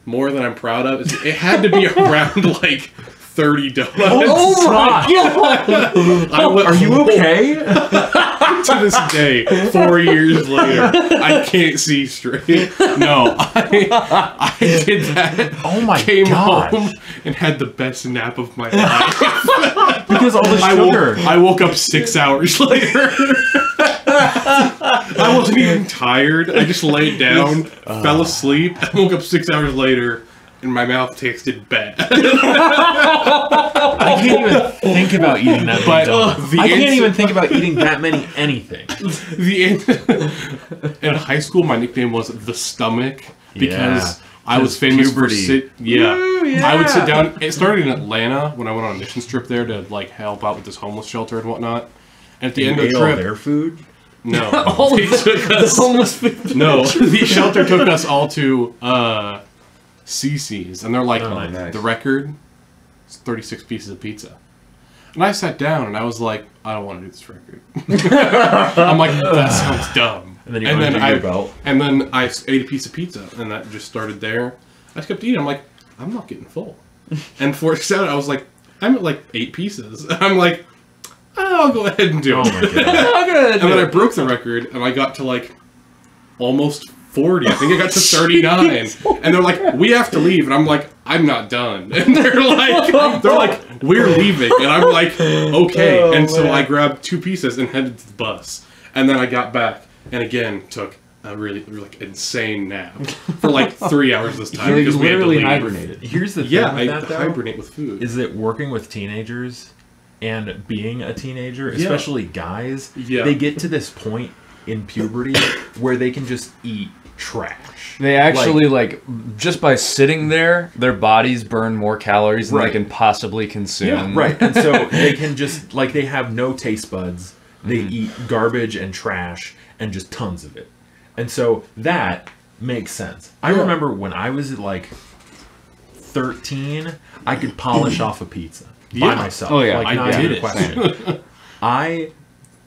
more than I'm proud of. It had to be around like 30 donuts. Oh my god! Are you okay? To this day, 4 years later, I can't see straight. No, I did that. Oh my Came god! home and had the best nap of my life. Because all the sugar. I woke up 6 hours later. I wasn't even tired. I just laid down, fell asleep, and woke up 6 hours later, and my mouth tasted bad. I can't even think about eating that many donuts. I can't even think about eating that many anything. In high school, my nickname was the Stomach because I was Just famous puberty. for I would sit down. It started in Atlanta when I went on a mission trip there to like help out with this homeless shelter and whatnot. And at the end of the all trip, their food. no, All they took us. homeless people. No, the shelter took us all to CC's, and they're like, nice. the record is 36 pieces of pizza. And I sat down and I was like, I don't want to do this record. I'm like, that sounds dumb. And then you undo your belt. And then I ate a piece of pizza, and that just started there. I just kept eating. I'm like, I'm not getting full. And for 7, I was like, I'm at like 8 pieces. I'm like, I'll go ahead and do Oh it. my god! And then I broke the record, and I got to like almost 40. I think I got to 39. And they're like, we have to leave. And I'm like, I'm not done. And they're like, we're leaving. And I'm like, okay. Oh, and so man. I grabbed 2 pieces and headed to the bus. And then I got back and again took a really like insane nap for like 3 hours this time because we had to leave. hibernated. Here's the thing Yeah, with I that, though, hibernate with food. is that working with teenagers and being a teenager, especially guys, they get to this point in puberty where they can just eat trash. They actually like just by sitting there, their bodies burn more calories than Right. they can possibly consume. Yeah, right. And so they can just like they have no taste buds. They eat garbage and trash and just tons of it. And so that makes sense. I remember when I was at like 13, I could polish off a pizza by myself. Oh, yeah. Like, I not did even a it. question. I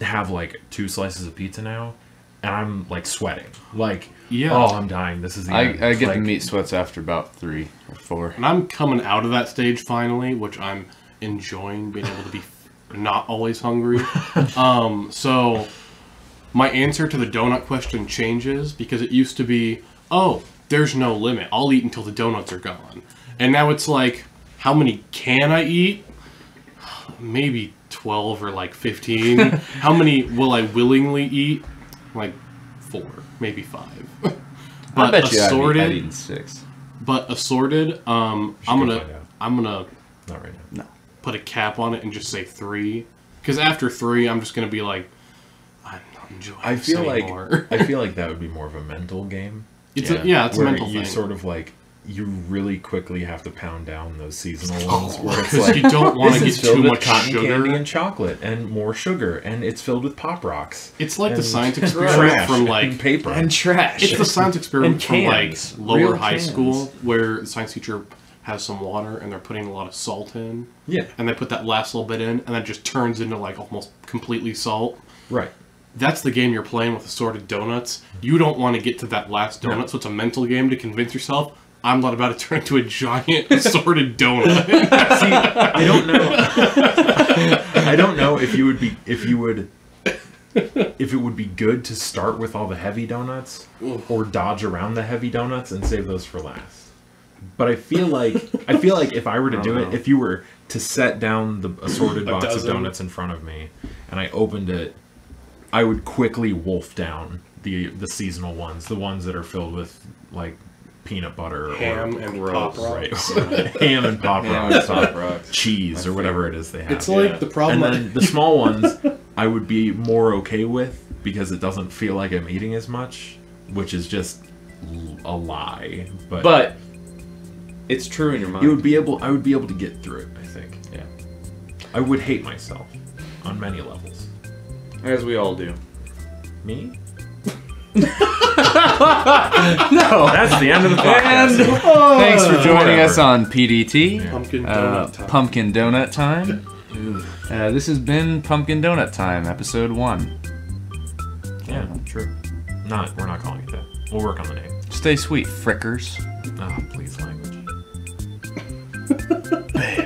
have like 2 slices of pizza now, and I'm like sweating. Like, oh, I'm dying. This is the end. I get like, the meat sweats after about 3 or 4. And I'm coming out of that stage finally, which I'm enjoying being able to be not always hungry. So my answer to the donut question changes because it used to be, oh, there's no limit. I'll eat until the donuts are gone. And now it's like, how many can I eat? Maybe 12 or like 15. How many will I willingly eat? Like 4, maybe 5. I But bet you assorted, I'd eaten 6. but assorted, I'm go gonna find out. not right now. put a cap on it and just say 3. Because after 3, I'm just gonna be like, I'm not enjoying I this feel anymore. like that would be more of a mental game. it's a mental where thing. you sort of like you really quickly have to pound down those seasonal ones where it's Because like you don't want to this get is filled too with much cotton sugar. candy and chocolate and more sugar, and it's filled with Pop Rocks. It's like the and science experiment trash from and like paper. And trash. it's the science experiment And from like cans. lower Real high cans. school where the science teacher has some water and they're putting a lot of salt in. Yeah. And they put that last little bit in and that just turns into like almost completely salt. Right. That's the game you're playing with assorted donuts. You don't want to get to that last donut, so it's a mental game to convince yourself I'm not about to turn into a giant assorted donut. See, I don't know. I don't know if it would be good to start with all the heavy donuts or dodge around the heavy donuts and save those for last. But I feel like if I were to do it, if you were to set down the assorted box of dozen. donuts in front of me and I opened it, I would quickly wolf down the seasonal ones, the ones that are filled with like peanut butter Ham or and gross, Pop Rocks. right? Ham and Pop Rocks, Pop or Rocks. cheese or whatever it is they have. It's like the problem. And then the small ones I would be more okay with because it doesn't feel like I'm eating as much, which is just a lie. But it's true in your mind. I would be able to get through it, I think. Yeah. I would hate myself on many levels. As we all do. Me? No. That's the end of the podcast. Thanks for joining whatever. us on PDT. Pumpkin donut time. Pumpkin Donut Time. This has been Pumpkin Donut Time, episode 1. Yeah, true. We're not calling it that. We'll work on the name. Stay sweet, frickers. Oh, please, language. Bam.